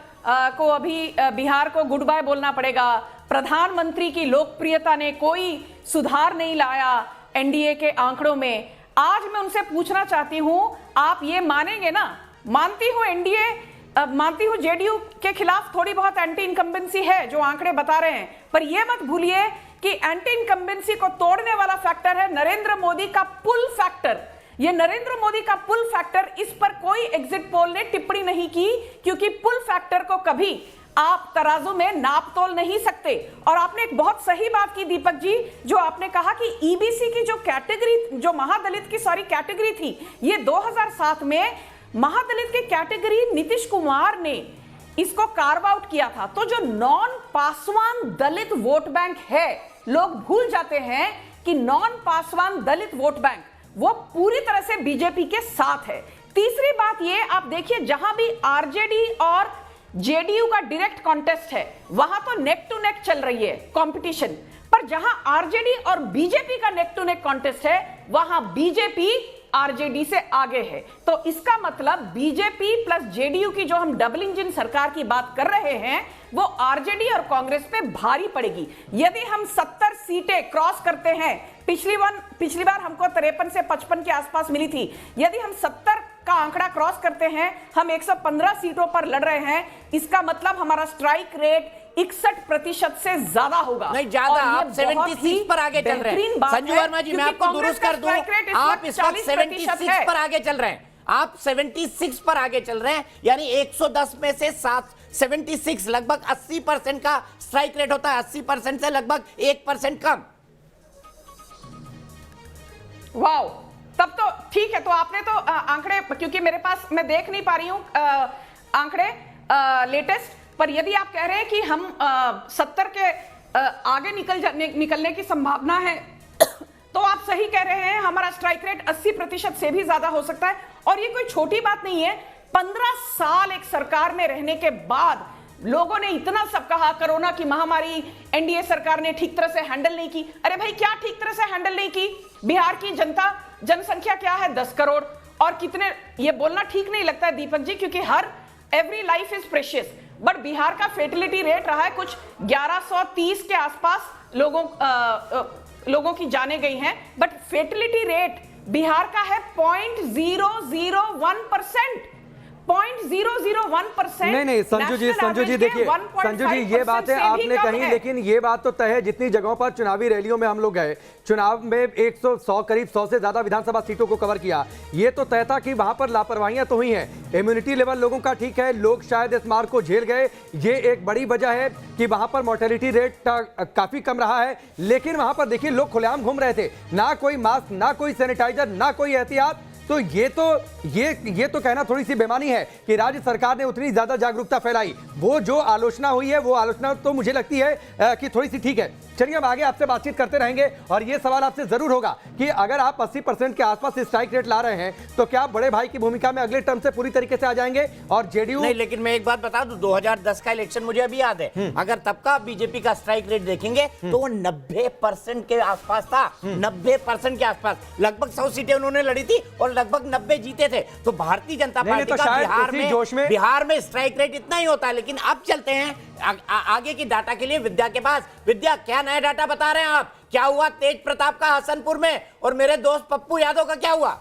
को अभी बिहार को गुड बाय बोलना पड़ेगा, प्रधानमंत्री की लोकप्रियता ने कोई सुधार नहीं लाया, एनडीए के आंकड़ों में। आज मैं उनसे पूछना चाहती हूं, आप ये मानेंगे ना, मानती हूं एनडीए, मानती हूं जेडीयू के खिलाफ थोड़ी बहुत एंटी इनकम्बेंसी है जो आंकड़े बता रहे हैं, पर यह मत भूलिए कि एंटी इनकम्बेंसी को तोड़ने वाला फैक्टर है नरेंद्र मोदी का पुल फैक्टर। ये नरेंद्र मोदी का पुल फैक्टर, इस पर कोई एग्जिट पोल ने टिप्पणी नहीं की, क्योंकि पुल फैक्टर को कभी आप तराजू में नाप तोल नहीं सकते। और आपने एक बहुत सही बात की दीपक जी, जो आपने कहा कि ईबीसी की जो कैटेगरी, जो महादलित की कैटेगरी थी, ये 2007 में महादलित की कैटेगरी नीतीश कुमार ने इसको कार्व आउट किया था। तो जो नॉन पासवान दलित वोट बैंक है, लोग भूल जाते हैं कि नॉन पासवान दलित वोट बैंक वो पूरी तरह से बीजेपी के साथ है। तीसरी बात ये, आप देखिए जहां भी आरजेडी और जेडीयू का डायरेक्ट कॉन्टेस्ट है, वहां तो नेक टू नेक चल रही है कंपटीशन, पर जहां आरजेडी और बीजेपी का नेक टू नेक कॉन्टेस्ट है, वहां बीजेपी आरजेडी से आगे है। तो इसका मतलब बीजेपी प्लस जेडीयू की जो हम डबल इंजन सरकार की बात कर रहे हैं, वो आरजेडी और कांग्रेस पे भारी पड़ेगी। यदि हम 70 सीटें क्रॉस करते हैं, पिछली बार हमको 53 से 55 के आसपास मिली थी, यदि हम 70 का आंकड़ा क्रॉस करते हैं, हम 115 सीटों पर लड़ रहे हैं, इसका मतलब हमारा स्ट्राइक रेट 61% से ज्यादा होगा। नहीं ज्यादा, आप 76 पर आगे चल रहे हैं। संजू वर्मा जी, मैं आपको दुरुस्त कर दूं, आप इस वक्त 76 पर आगे चल रहे हैं। आप 76 पर आगे चल रहे हैं, यानी 110 में से 76, लगभग 80% का स्ट्राइक रेट होता है, 80% से लगभग 1% कम। वाओ, तब तो ठीक है। तो आपने तो आंकड़े, क्योंकि मेरे पास मैं देख नहीं पा रही हूं आंकड़े लेटेस्ट, पर यदि आप कह रहे हैं कि हम 70 के आगे निकलने की संभावना है, तो आप सही कह रहे हैं। हमारा स्ट्राइक रेट 80% से भी ज्यादा हो सकता है। और ये कोई छोटी बात नहीं है। 15 साल एक सरकार में रहने के बाद लोगों ने इतना सब कहा, कोरोना की महामारी एनडीए सरकार ने ठीक तरह से हैंडल नहीं की। अरे भाई, क्या ठीक तरह से हैंडल नहीं की? बिहार की जनसंख्या क्या है? 10 करोड़। और कितने, ये बोलना ठीक नहीं लगता है दीपक जी, क्योंकि every life is precious, but Bihar का फेर्टिलिटी रेट रहा है कुछ 1130 के आसपास लोगों की जाने गई हैं, बट फेर्टिलिटी रेट बिहार का है 0.001%। 0.001%। नहीं संजू जी देखिए, संजू जी ये बात है आपने कही, लेकिन ये बात तो तय है, जितनी जगहों पर चुनावी रैलियों में हम लोग गए, चुनाव में 100 करीब 100 से ज्यादा विधानसभा सीटों को कवर किया, ये तो तय था कि वहां पर लापरवाहियां तो हुई हैं। इम्यूनिटी लेवल लोगों का ठीक है, लोग शायद इस मार को झेल गए, ये एक बड़ी वजह है कि वहां पर मोर्टेलिटी रेट काफी कम रहा है। लेकिन वहां पर देखिए लोग खुलेआम घूम रहे थे, ना कोई मास्क, ना कोई सैनिटाइजर, ना कोई एहतियात। तो ये तो कहना थोड़ी सी बेमानी है कि राज्य सरकार ने उतनी ज्यादा जागरूकता फैलाई। वो जो आलोचना हुई है, वो आलोचना तो मुझे लगती है कि थोड़ी सी ठीक है। चलिए हम आगे आपसे बातचीत करते रहेंगे, और ये सवाल आपसे जरूर होगा कि अगर आप 80% के आसपास स्ट्राइक रेट ला रहे हैं, तो क्या बड़े भाई की भूमिका में अगले टर्म से पूरी तरीके से आ जाएंगे? और जेडीयू नहीं, लेकिन मैं एक बात बता दूं, 2010 का इलेक्शन मुझे अभी याद है, अगर तब का बीजेपी का स्ट्राइक रेट देखेंगे तो वो 90% के आसपास था। 90% के आसपास, लगभग 100 सीटें उन्होंने लड़ी थी और लगभग 90 जीते थे। तो भारतीय जनता पार्टी का बिहार में स्ट्राइक रेट इतना ही होता है। लेकिन अब चलते हैं आगे की डाटा के लिए विद्या के पास। विद्या, क्या नया डाटा बता रहे हैं आप? क्या हुआ तेज प्रताप का हसनपुर में, और मेरे दोस्त पप्पू यादव का क्या हुआ?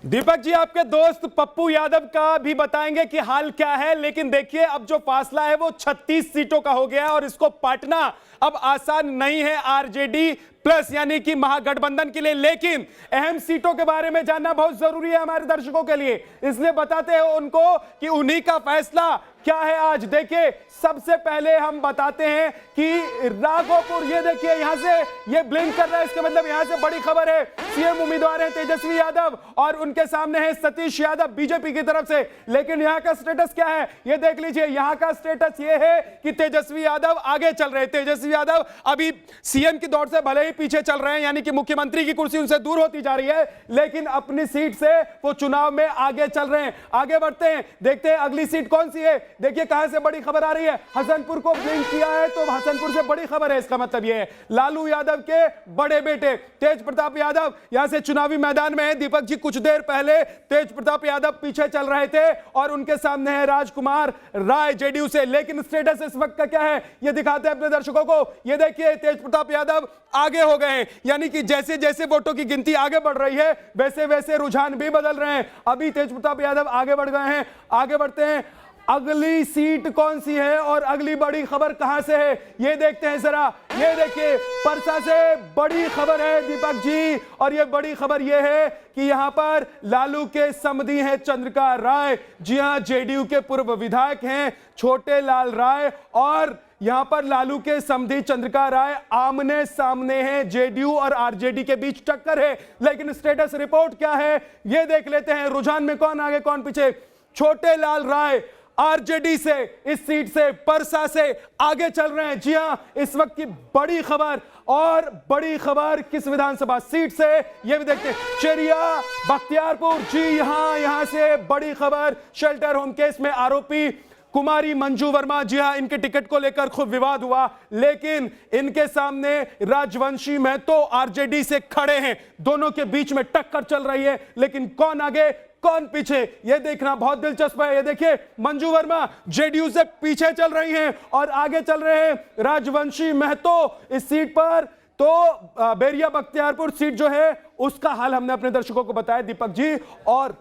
दीपक जी, आपके दोस्त पप्पू यादव का भी बताएंगे कि हाल क्या है। लेकिन देखिए, अब जो फासला है वो 36 सीटों का हो गया है, और इसको पाटना अब आसान नहीं है आरजेडी प्लस यानी कि महागठबंधन के लिए। लेकिन अहम सीटों के बारे में जानना बहुत जरूरी है हमारे दर्शकों के लिए, इसलिए बताते हैं उनको कि उन्हीं का फैसला क्या है आज। देखिए, सबसे पहले हम बताते हैं कि राघोपुर, ये देखिए यहां से ये ब्लिंक कर रहा है, इसका मतलब यहां से बड़ी खबर है। सीएम उम्मीदवार है तेजस्वी यादव, और उनके सामने है सतीश यादव बीजेपी की तरफ से। लेकिन यहां का स्टेटस क्या है ये देख लीजिए। यहां का स्टेटस ये है कि तेजस्वी यादव आगे चल रहे हैं। तेजस्वी यादव अभी सीएम की दौड़ से भले ही पीछे चल रहे हैं, यानी कि मुख्यमंत्री की कुर्सी उनसे दूर होती जा रही है, लेकिन अपनी सीट से वो चुनाव में आगे चल रहे हैं। आगे बढ़ते हैं, देखते हैं अगली सीट कौन सी है। देखिए कहां से बड़ी खबर आ रही है, हसनपुर को ब्लिंक किया है, तो हसनपुर से बड़ी खबर है। इसका मतलब यह है लालू यादव के बड़े बेटे तेज प्रताप यादव यहां से चुनावी मैदान में है। दीपक जी, कुछ देर पहले तेज प्रताप यादव पीछे चल रहे थे, और उनके सामने है राजकुमार राय जेडीयू से। लेकिन स्टेटस इस वक्त का क्या है ये दिखाते हैं अपने दर्शकों को। ये देखिए, तेज प्रताप यादव आगे सक्रिय हो गए हैं, यानी कि जैसे जैसे वोटों की गिनती आगे बढ़ रही है वैसे वैसे रुझान भी बदल रहे हैं। अभी तेज प्रताप यादव आगे बढ़ गए हैं, आगे बढ़ते हैं। अगली सीट कौन सी है और अगली बड़ी खबर कहां से है ये देखते हैं जरा। ये देखिए परसा से बड़ी खबर है दीपक जी, और ये बड़ी खबर ये है कि यहां पर लालू के समधी हैं चंद्रिका राय। जी हां, जेडीयू के पूर्व विधायक हैं छोटे लाल राय, और यहां पर लालू के समधी चंद्रिका राय आमने सामने हैं। जेडीयू और आरजेडी के बीच टक्कर है, लेकिन स्टेटस रिपोर्ट क्या है ये देख लेते हैं। रुझान में कौन आगे कौन पीछे। छोटे लाल राय आरजेडी से, इस सीट से, परसा से आगे चल रहे हैं। जी हां, इस वक्त की बड़ी खबर, और बड़ी खबर किस विधानसभा सीट से ये भी देखते हैं। चेरिया बख्तियारपुर, जी यहां से बड़ी खबर। शेल्टर होम केस में आरोपी कुमारी मंजू वर्मा, जी हां, इनके टिकट को लेकर खूब विवाद हुआ, लेकिन इनके सामने राजवंशी महतो आरजेडी से खड़े हैं। दोनों के बीच में टक्कर चल रही है, लेकिन कौन आगे कौन पीछे ये देखना बहुत दिलचस्प है। ये देखिए मंजू वर्मा जेडीयू से पीछे चल रही हैं और आगे चल रहे हैं राजवंशी महतो इस सीट पर। तो बैरिया बख्तियारपुर सीट जो है उसका हाल हमने अपने दर्शकों को बताया दीपक जी, और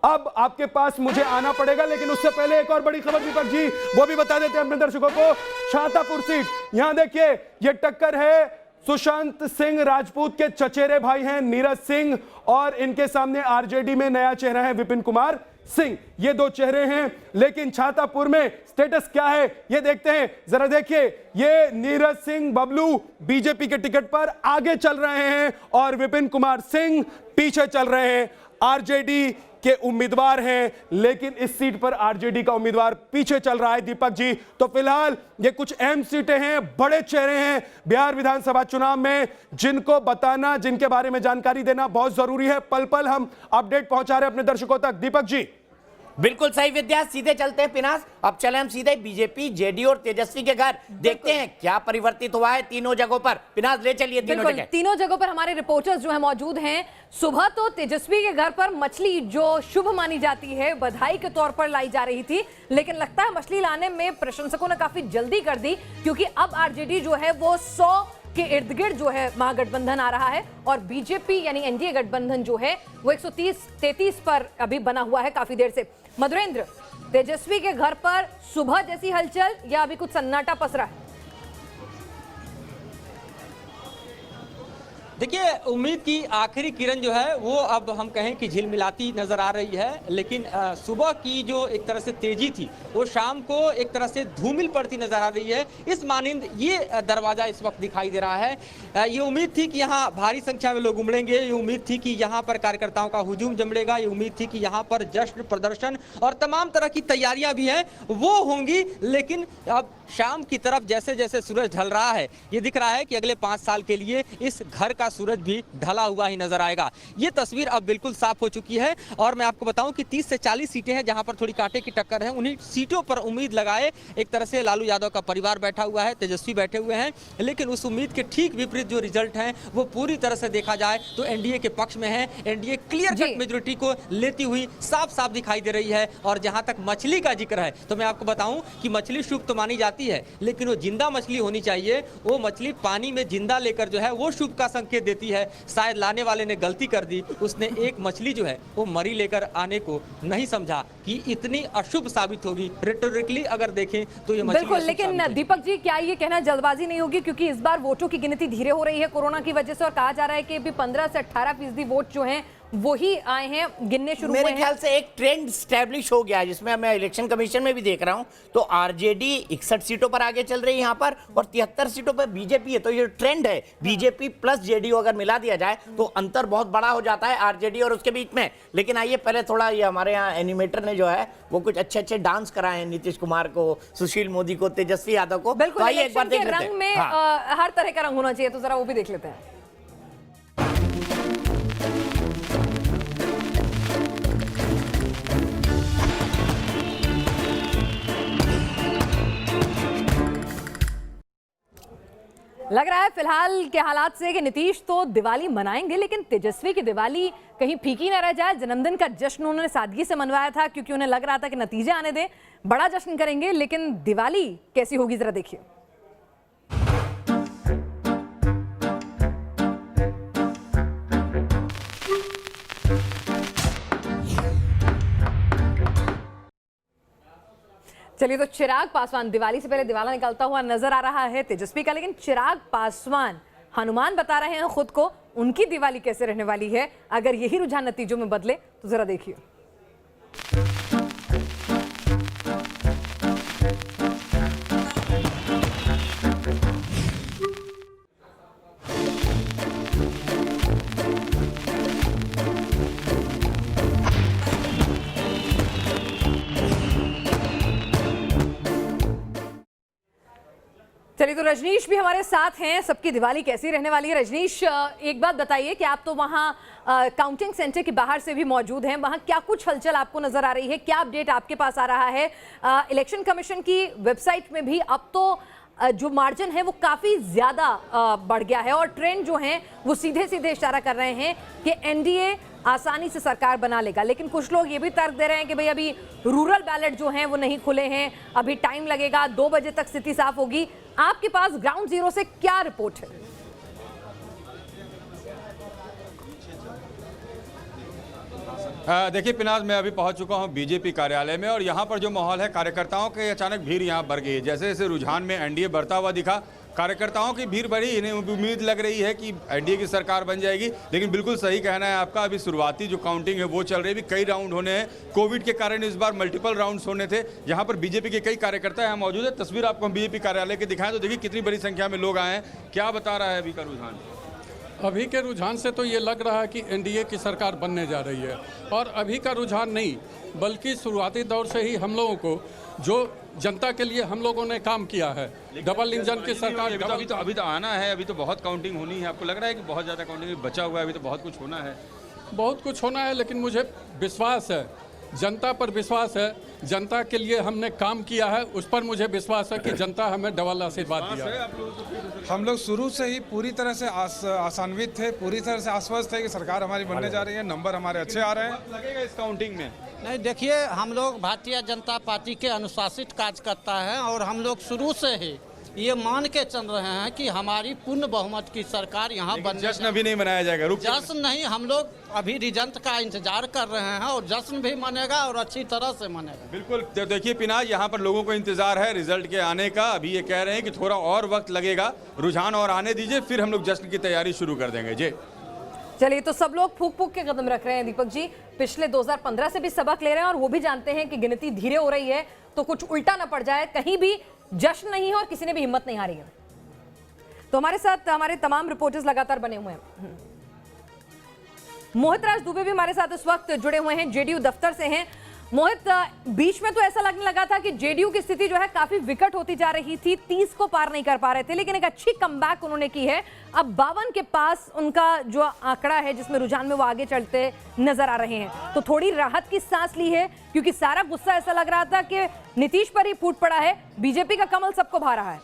अब आपके पास मुझे आना पड़ेगा, लेकिन उससे पहले एक और बड़ी खबर दीपक जी वो भी बता देते हैं अपने दर्शकों को। छातापुर सीट, यहां देखिए ये टक्कर है। सुशांत सिंह राजपूत के चचेरे भाई हैं नीरज सिंह, और इनके सामने आरजेडी में नया चेहरा है विपिन कुमार सिंह। ये दो चेहरे हैं, लेकिन छातापुर में स्टेटस क्या है ये देखते हैं जरा। देखिए ये नीरज सिंह बबलू बीजेपी के टिकट पर आगे चल रहे हैं और विपिन कुमार सिंह पीछे चल रहे हैं। आरजेडी के उम्मीदवार हैं, लेकिन इस सीट पर आरजेडी का उम्मीदवार पीछे चल रहा है दीपक जी। तो फिलहाल ये कुछ अहम सीटें हैं, बड़े चेहरे हैं बिहार विधानसभा चुनाव में, जिनको बताना, जिनके बारे में जानकारी देना बहुत जरूरी है। पल पल हम अपडेट पहुंचा रहे हैं अपने दर्शकों तक। दीपक जी बिल्कुल सही विद्या, सीधे चलते हैं पिनास। अब चले हम सीधे बीजेपी, जेडीयू और तेजस्वी के घर, देखते हैं क्या परिवर्तित हुआ है तीनों जगहों पर। पिनास ले चलिए तीनों जगह। तीनों जगहों पर हमारे रिपोर्टर्स जो है मौजूद हैं। सुबह तो तेजस्वी के घर पर मछली जो शुभ मानी जाती है बधाई के तौर पर लाई जा रही थी, लेकिन लगता है मछली लाने में प्रशंसकों ने काफी जल्दी कर दी, क्योंकि अब आरजेडी जो है वो 100 के इर्द गिर्द जो है महागठबंधन आ रहा है, और बीजेपी यानी एनडीए गठबंधन जो है वो 133 पर अभी बना हुआ है काफी देर से। मधुरेंद्र, तेजस्वी के घर पर सुबह जैसी हलचल या अभी कुछ सन्नाटा पसरा है? देखिए, उम्मीद की आखिरी किरण जो है वो अब हम कहें कि झिलमिलाती नजर आ रही है, लेकिन सुबह की जो एक तरह से तेजी थी वो शाम को एक तरह से धूमिल पड़ती नजर आ रही है। इस मानिंद ये दरवाजा इस वक्त दिखाई दे रहा है। ये उम्मीद थी कि यहाँ भारी संख्या में लोग उमड़ेंगे, ये उम्मीद थी कि यहाँ पर कार्यकर्ताओं का हुजूम जमड़ेगा, ये उम्मीद थी कि यहाँ पर जश्न, प्रदर्शन और तमाम तरह की तैयारियां भी हैं वो होंगी, लेकिन अब शाम की तरफ जैसे जैसे सूरज ढल रहा है ये दिख रहा है कि अगले 5 साल के लिए इस घर का सूरज भी ढला हुआ ही नजर आएगा। ये तस्वीर अब बिल्कुल साफ हो चुकी है, और मैं आपको बताऊं कि 30 से 40 सीटें हैं जहां पर थोड़ी कांटे की टक्कर है। उन्हीं सीटों पर उम्मीद लगाए एक तरह से लालू यादव का परिवार बैठा हुआ है, तेजस्वी बैठे हुए हैं, लेकिन उस उम्मीद के ठीक विपरीत जो रिजल्ट हैं वो पूरी तरह से देखा जाए तो एनडीए के पक्ष में है। एनडीए क्लियर कट मेजोरिटी को लेती हुई साफ साफ दिखाई दे रही है। और जहां तक मछली का जिक्र है तो मैं आपको बताऊं कि मछली शुभ तो मानी जाती है, लेकिन वो जिंदा मछली होनी चाहिए। वो मछली पानी में जिंदा लेकर जो है वो शुभ का संकेत देती है। शायद लाने वाले ने गलती कर दी, उसने एक मछली जो है वो मरी लेकर आने को नहीं समझा कि इतनी अशुभ साबित होगी। रेटोरिकली अगर देखें तो ये मछली बिल्कुल, लेकिन दीपक जी क्या ये कहना जल्दबाजी नहीं होगी, क्योंकि इस बार वोटों की गिनती धीरे हो रही है कोरोना की वजह से, और कहा जा रहा है कि अभी 15 से 18% वोट जो हैं वही आए हैं, गिनने शुरू हुए हैं। मेरे ख्याल से एक ट्रेंड स्टैब्लिश हो गया है, जिसमें मैं इलेक्शन कमीशन में भी देख रहा हूं, तो आरजेडी 61 सीटों पर आगे चल रही है यहाँ पर, और 73 सीटों पर बीजेपी है। तो ये ट्रेंड है, बीजेपी प्लस जेडीयू अगर मिला दिया जाए तो अंतर बहुत बड़ा हो जाता है आरजेडी और उसके बीच में। लेकिन आइए पहले थोड़ा ये हमारे यहाँ एनिमेटर ने जो है वो कुछ अच्छे अच्छे डांस कराए हैं, नीतीश कुमार को, सुशील मोदी को, तेजस्वी यादव को। बिल्कुल, तो आइए एक बार देख लेते हैं। रंग में हर तरह का रंग होना चाहिए, तो जरा वो भी देख लेते हैं। लग रहा है फिलहाल के हालात से कि नीतीश तो दिवाली मनाएंगे, लेकिन तेजस्वी की दिवाली कहीं फीकी न रह जाए। जन्मदिन का जश्न उन्होंने सादगी से मनवाया था, क्योंकि उन्हें लग रहा था कि नतीजे आने दें, बड़ा जश्न करेंगे, लेकिन दिवाली कैसी होगी जरा देखिए। चलिए, तो चिराग पासवान दिवाली से पहले दिवाला निकलता हुआ नजर आ रहा है तेजस्वी का, लेकिन चिराग पासवान हनुमान बता रहे हैं खुद को। उनकी दिवाली कैसे रहने वाली है अगर यही रुझान नतीजों में बदले तो जरा देखिए। चलिए, तो रजनीश भी हमारे साथ हैं। सबकी दिवाली कैसी रहने वाली है? रजनीश, एक बात बताइए कि आप तो वहाँ काउंटिंग सेंटर के बाहर से भी मौजूद हैं, वहाँ क्या कुछ हलचल आपको नजर आ रही है? क्या अपडेट आपके पास आ रहा है? इलेक्शन कमीशन की वेबसाइट में भी अब तो जो मार्जिन है वो काफ़ी ज़्यादा बढ़ गया है और ट्रेंड जो है वो सीधे सीधे इशारा कर रहे हैं कि एनडीए आसानी से सरकार बना लेगा। लेकिन कुछ लोग ये भी तर्क दे रहे हैं कि भाई अभी रूरल बैलेट जो हैं वो नहीं खुले हैं, अभी टाइम लगेगा, 2 बजे तक स्थिति साफ होगी। आपके पास ग्राउंड जीरो से क्या रिपोर्ट है? देखिए पिनाज, मैं अभी पहुंच चुका हूं बीजेपी कार्यालय में और यहां पर जो माहौल है, कार्यकर्ताओं के अचानक भीड़ यहां बढ़ गई है। जैसे जैसे रुझान में एनडीए बढ़ता हुआ दिखा, कार्यकर्ताओं की भीड़ बढ़ी, इन्हें उम्मीद लग रही है कि एनडीए की सरकार बन जाएगी। लेकिन बिल्कुल सही कहना है आपका, अभी शुरुआती जो काउंटिंग है वो चल रही है। अभी कई राउंड होने हैं, कोविड के कारण इस बार मल्टीपल राउंड्स होने थे। यहाँ पर बीजेपी के कई कार्यकर्ता यहाँ मौजूद है। तस्वीर आपको हम बीजेपी कार्यालय के दिखाएं तो देखिए कितनी बड़ी संख्या में लोग आए हैं। क्या बता रहा है अभी का रुझान? अभी के रुझान से तो ये लग रहा है कि एनडीए की सरकार बनने जा रही है। और अभी का रुझान नहीं, बल्कि शुरुआती दौर से ही हम लोगों को जो जनता के लिए हम लोगों ने काम किया है, डबल इंजन की सरकार। अभी तो आना है, अभी तो बहुत काउंटिंग होनी है। आपको लग रहा है कि बहुत ज़्यादा काउंटिंग बचा हुआ है? अभी तो बहुत कुछ होना है। बहुत कुछ होना है, लेकिन मुझे विश्वास है, जनता पर विश्वास है। जनता के लिए हमने काम किया है, उस पर मुझे विश्वास है कि जनता हमें डबल आशीर्वाद दिया है। हम लोग शुरू से ही पूरी तरह से आशान्वित थे, पूरी तरह से आश्वस्त थे कि सरकार हमारी बनने जा रही है। नंबर हमारे अच्छे आ रहे हैं। लगेगा इस काउंटिंग में? नहीं, देखिए, हम लोग भारतीय जनता पार्टी के अनुशासित कार्यकर्ता हैं और हम लोग शुरू से ही ये मान के चल रहे हैं कि हमारी पूर्ण बहुमत की सरकार यहाँ बनने। जश्न अभी नहीं मनाया जाएगा? जश्न नहीं, हम लोग अभी रिजल्ट का इंतजार कर रहे हैं और जश्न भी मनेगा और अच्छी तरह से मनेगा। बिल्कुल। तो देखिए पिनाज, यहाँ पर लोगों को इंतजार है रिजल्ट के आने का। अभी ये कह रहे हैं कि थोड़ा और वक्त लगेगा, रुझान और आने दीजिए, फिर हम लोग जश्न की तैयारी शुरू कर देंगे। जी चलिए, तो सब लोग फूक फूक के कदम रख रहे हैं दीपक जी। पिछले 2015 से भी सबक ले रहे हैं और वो भी जानते हैं कि गिनती धीरे हो रही है तो कुछ उल्टा ना पड़ जाए, कहीं भी जश्न नहीं है और किसी ने भी हिम्मत नहीं हारी है। तो हमारे साथ हमारे तमाम रिपोर्टर्स लगातार बने हुए हैं। मोहित राज दुबे भी हमारे साथ इस वक्त जुड़े हुए हैं, जेडीयू दफ्तर से हैं। मोहित, बीच में तो ऐसा लगने लगा था कि जेडीयू की स्थिति जो है काफी विकट होती जा रही थी, 30 को पार नहीं कर पा रहे थे, लेकिन एक अच्छी कमबैक उन्होंने की है। अब 52 के पास उनका जो आंकड़ा है जिसमें रुझान में वो आगे चलते नजर आ रहे हैं, तो थोड़ी राहत की सांस ली है, क्योंकि सारा गुस्सा ऐसा लग रहा था कि नीतीश पर ही फूट पड़ा है, बीजेपी का कमल सबको भा रहा है।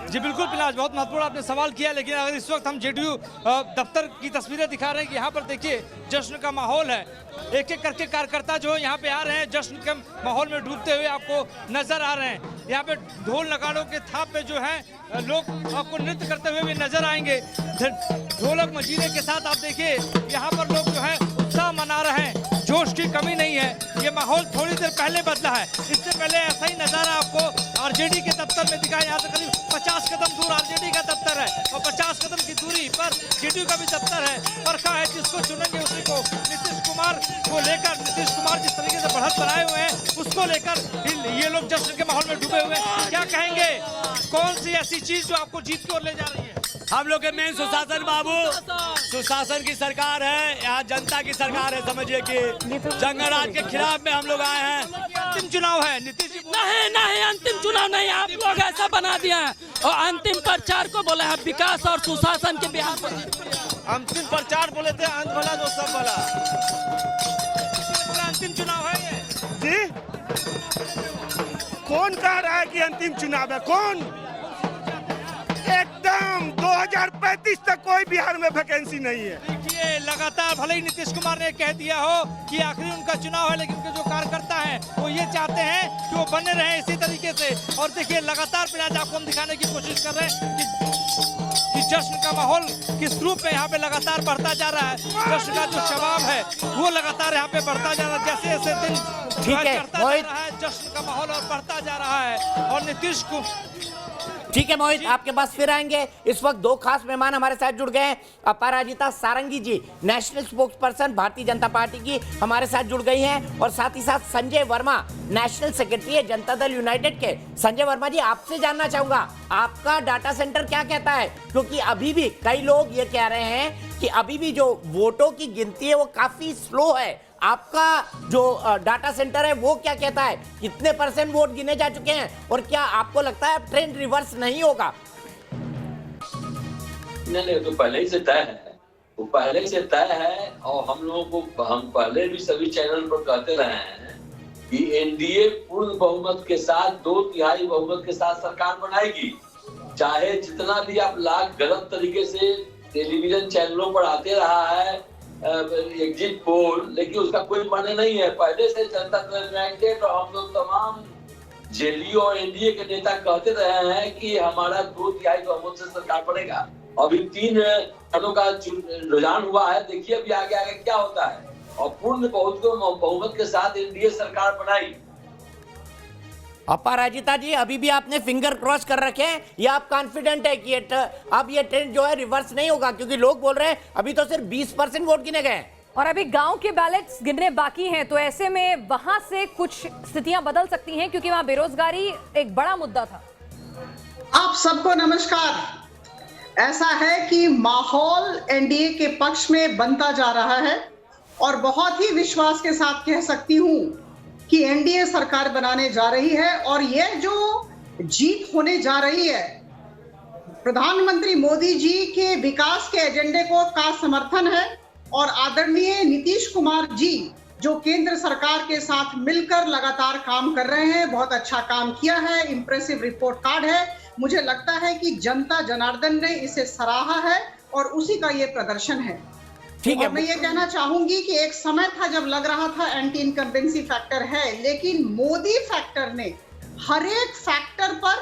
जी बिल्कुल पिनाज, बहुत महत्वपूर्ण आपने सवाल किया। लेकिन अगर इस वक्त हम जेडीयू दफ्तर की तस्वीरें दिखा रहे हैं कि यहाँ पर देखिए जश्न का माहौल है। एक एक करके कार्यकर्ता जो है यहाँ पे आ रहे हैं, जश्न के माहौल में डूबते हुए आपको नजर आ रहे हैं। यहाँ पे ढोल नगाड़ों के थाप पे जो है लोग आपको नृत्य करते हुए भी नजर आएंगे। ढोलक मजीरे के साथ आप देखिए यहाँ पर लोग जो है उत्साह मना रहे हैं, जोश की कमी नहीं है। ये माहौल थोड़ी देर पहले बदला है, इससे पहले ऐसा ही नजारा आपको आरजेडी के दफ्तर में दिखाया। यहाँ से करीब 50 कदम दूर आरजेडी का दफ्तर है और 50 कदम की दूरी पर जेडीयू का भी दफ्तर है। फर्क है जिसको चुनेंगे उसी को। नीतीश कुमार को लेकर, नीतीश कुमार जिस तरीके से बढ़त बनाए हुए हैं उसको लेकर ये लोग जश्न के माहौल में डूबे हुए हैं। क्या कहेंगे, कौन सी ऐसी चीज जो आपको जीत की ओर ले जा रही है? हम लोग के मेन सुशासन बाबू, सुशासन की सरकार है, यहाँ जनता की सरकार है। समझिए कि जंगलराज के खिलाफ में हम लोग आए हैं। अंतिम चुनाव है, नीतीश जी नहीं अंतिम चुनाव नहीं, आप लोग ऐसा बना दिया है और अंतिम प्रचार को बोले हैं विकास और सुशासन के बिहार पर। अंतिम प्रचार बोले थे, अंत भला जो सब भला। अंतिम चुनाव है ये जी? कौन कह रहा है कि अंतिम चुनाव है? कौन? एकदम 2035 तक कोई बिहार में वैकेंसी नहीं है। देखिए लगातार भले ही नीतीश कुमार ने कह दिया हो कि आखिरी उनका चुनाव है, लेकिन उनके जो कार्यकर्ता हैं वो ये चाहते हैं कि वो बने रहें इसी तरीके से। और देखिए लगातार पिराज आपको हम दिखाने की कोशिश कर रहे हैं कि जश्न का माहौल किस रूप में यहाँ पे लगातार बढ़ता जा रहा है। जश्न का जो शबाब है वो लगातार यहाँ पे बढ़ता जा रहा है, जैसे जैसे दिन चढ़ता जा रहा है जश्न का माहौल और बढ़ता जा रहा है। और नीतीश को ठीक है मोहित, आपके पास फिर आएंगे। इस वक्त दो खास मेहमान हमारे साथ जुड़ गए हैं। अपराजिता सारंगी जी, national spokes person Bharatiya Janata party की, हमारे साथ जुड़ गई हैं, और साथ ही साथ संजय वर्मा, नेशनल सेक्रेटरी है जनता दल यूनाइटेड के। संजय वर्मा जी, आपसे जानना चाहूंगा आपका डाटा सेंटर क्या कहता है, क्योंकि अभी भी कई लोग ये कह रहे हैं कि अभी भी जो वोटों की गिनती है वो काफी स्लो है। आपका जो डाटा सेंटर है वो क्या कहता है, कितने % वोट गिने जा चुके हैं, और क्या आपको लगता है ट्रेंड रिवर्स नहीं होगा? नहीं, तो पहले ही से तय है, वो पहले से तय है। और हम लोगों को, हम पहले भी सभी चैनल पर कहते रहे हैं कि एनडीए पूर्ण बहुमत के साथ 2/3 बहुमत के साथ सरकार बनाएगी। चाहे जितना भी आप लाख गलत तरीके से टेलीविजन चैनलों पर आते रहा है एग्जिट पोल, लेकिन उसका कोई माने नहीं है। पहले से जनता दल यूनाइटेड और हम लोग तमाम जेडीयू और एनडीए के नेता कहते रहे हैं कि हमारा 2/3 बहुमत से सरकार बनेगा। अभी 3 दलों का रुझान हुआ है, देखिए अभी आगे आगे क्या होता है। और पूर्ण बहुमत के साथ एनडीए सरकार बनाई। अपराजिता जी, अभी भी आपने फिंगर क्रॉस कर रखे हैं या आप कॉन्फिडेंट है कि अब ये ट्रेंड जो है रिवर्स नहीं होगा, क्योंकि लोग बोल रहे हैं अभी तो सिर्फ 20% वोट गिने गए और अभी गांव के बैलेट्स गिनने बाकी हैं, तो ऐसे में वहां से कुछ स्थितियां बदल सकती हैं, क्योंकि वहां बेरोजगारी एक बड़ा मुद्दा था। आप सबको नमस्कार। ऐसा है कि माहौल एनडीए के पक्ष में बनता जा रहा है और बहुत ही विश्वास के साथ कह सकती हूं कि एनडीए सरकार बनाने जा रही है। और यह जो जीत होने जा रही है, प्रधानमंत्री मोदी जी के विकास के एजेंडे का समर्थन है, और आदरणीय नीतीश कुमार जी जो केंद्र सरकार के साथ मिलकर लगातार काम कर रहे हैं, बहुत अच्छा काम किया है, इंप्रेसिव रिपोर्ट कार्ड है। मुझे लगता है कि जनता जनार्दन ने इसे सराहा है और उसी का ये प्रदर्शन है। ठीक है, मैं ये कहना चाहूंगी कि एक समय था जब लग रहा था एंटी इनकम्बेंसी फैक्टर है, लेकिन मोदी फैक्टर ने हर एक फैक्टर पर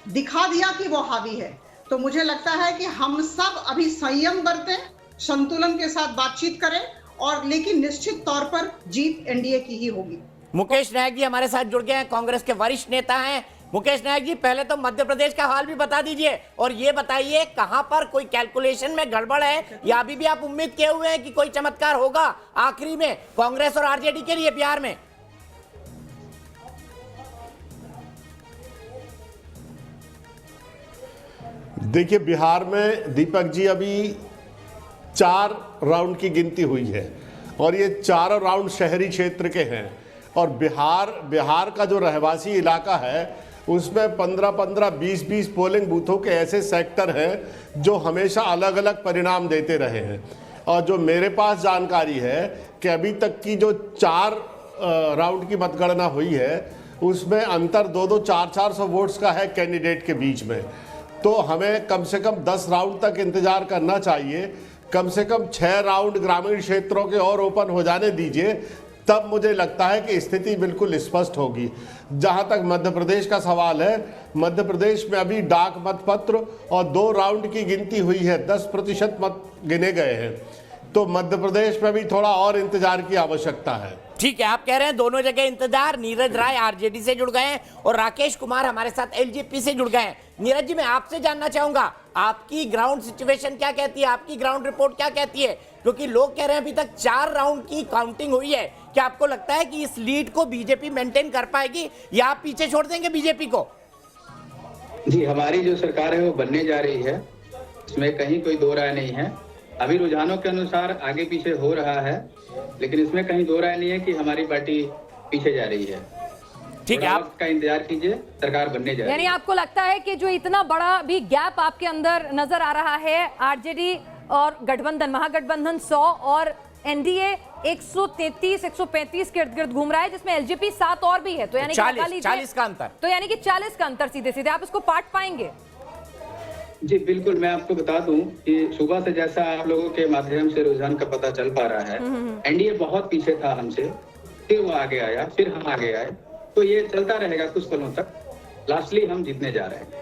दिखा दिया कि वो हावी है। तो मुझे लगता है कि हम सब अभी संयम बरतें, संतुलन के साथ बातचीत करें, और लेकिन निश्चित तौर पर जीत एनडीए की ही होगी। मुकेश नायक जी हमारे साथ जुड़ गए हैं, कांग्रेस के वरिष्ठ नेता हैं। मुकेश नायक जी, पहले तो मध्य प्रदेश का हाल भी बता दीजिए, और ये बताइए कहां पर कोई कैलकुलेशन में गड़बड़ है, या अभी भी आप उम्मीद किए हुए हैं कि कोई चमत्कार होगा आखिरी में कांग्रेस और आरजेडी के लिए बिहार में? देखिए, बिहार में दीपक जी अभी 4 राउंड की गिनती हुई है, और ये 4 राउंड शहरी क्षेत्र के हैं। और बिहार का जो रहवासी इलाका है उसमें 15-15, 20-20 पोलिंग बूथों के ऐसे सेक्टर हैं जो हमेशा अलग अलग परिणाम देते रहे हैं। और जो मेरे पास जानकारी है कि अभी तक की जो 4 राउंड की मतगणना हुई है उसमें अंतर 2-2, 400 वोट्स का है कैंडिडेट के बीच में। तो हमें कम से कम 10 राउंड तक इंतजार करना चाहिए। कम से कम 6 राउंड ग्रामीण क्षेत्रों के और ओपन हो जाने दीजिए, तब मुझे लगता है कि स्थिति बिल्कुल स्पष्ट होगी। जहां तक मध्य प्रदेश का सवाल है, मध्य प्रदेश में अभी डाक मतपत्र और 2 राउंड की गिनती हुई है, 10% मत गिने गए हैं। तो मध्य प्रदेश में भी थोड़ा और इंतजार की आवश्यकता है। ठीक है, आप कह रहे हैं दोनों जगह इंतजार। नीरज राय आरजेडी से जुड़ गए हैं और राकेश कुमार हमारे साथ एलजेपी से जुड़ गए हैं। नीरज जी, मैं आपसे जानना चाहूंगा आपकी ग्राउंड सिचुएशन क्या कहती है, आपकी ग्राउंड रिपोर्ट क्या कहती है, क्योंकि लोग कह रहे हैं अभी तक 4 राउंड की काउंटिंग हुई है। क्या आपको लगता है कि इस लीड को बीजेपी मेंटेन कर पाएगी या आप पीछे छोड़ देंगे बीजेपी को? जी, हमारी जो सरकार है वो बनने जा रही है, इसमें कहीं कोई दो राय नहीं है। अभी रुझानों के अनुसार आगे पीछे हो रहा है, लेकिन इसमें कहीं दो राय नहीं है कि हमारी पार्टी पीछे जा रही है। ठीक है, आपका इंतजार कीजिए, सरकार बनने जा रही है। यानी आपको लगता है कि जो इतना बड़ा भी गैप आपके अंदर नजर आ रहा है, आरजेडी और गठबंधन, महागठबंधन 100 और एनडीए 133-135 के इर्द गिर्द घूम रहा है, जिसमें एलजेपी 7 और भी है, तो यानी 40 का अंतर, तो यानी कि 40 का अंतर सीधे सीधे आप इसको पाट पाएंगे? जी बिल्कुल, मैं आपको बता दूं कि सुबह से जैसा आप लोगों के माध्यम से रुझान का पता चल पा रहा है, एनडीए बहुत पीछे था हमसे, फिर वो आगे आया, फिर हम आगे आए, तो ये चलता रहेगा कुछ सालों तक। लास्टली हम जीतने जा रहे हैं।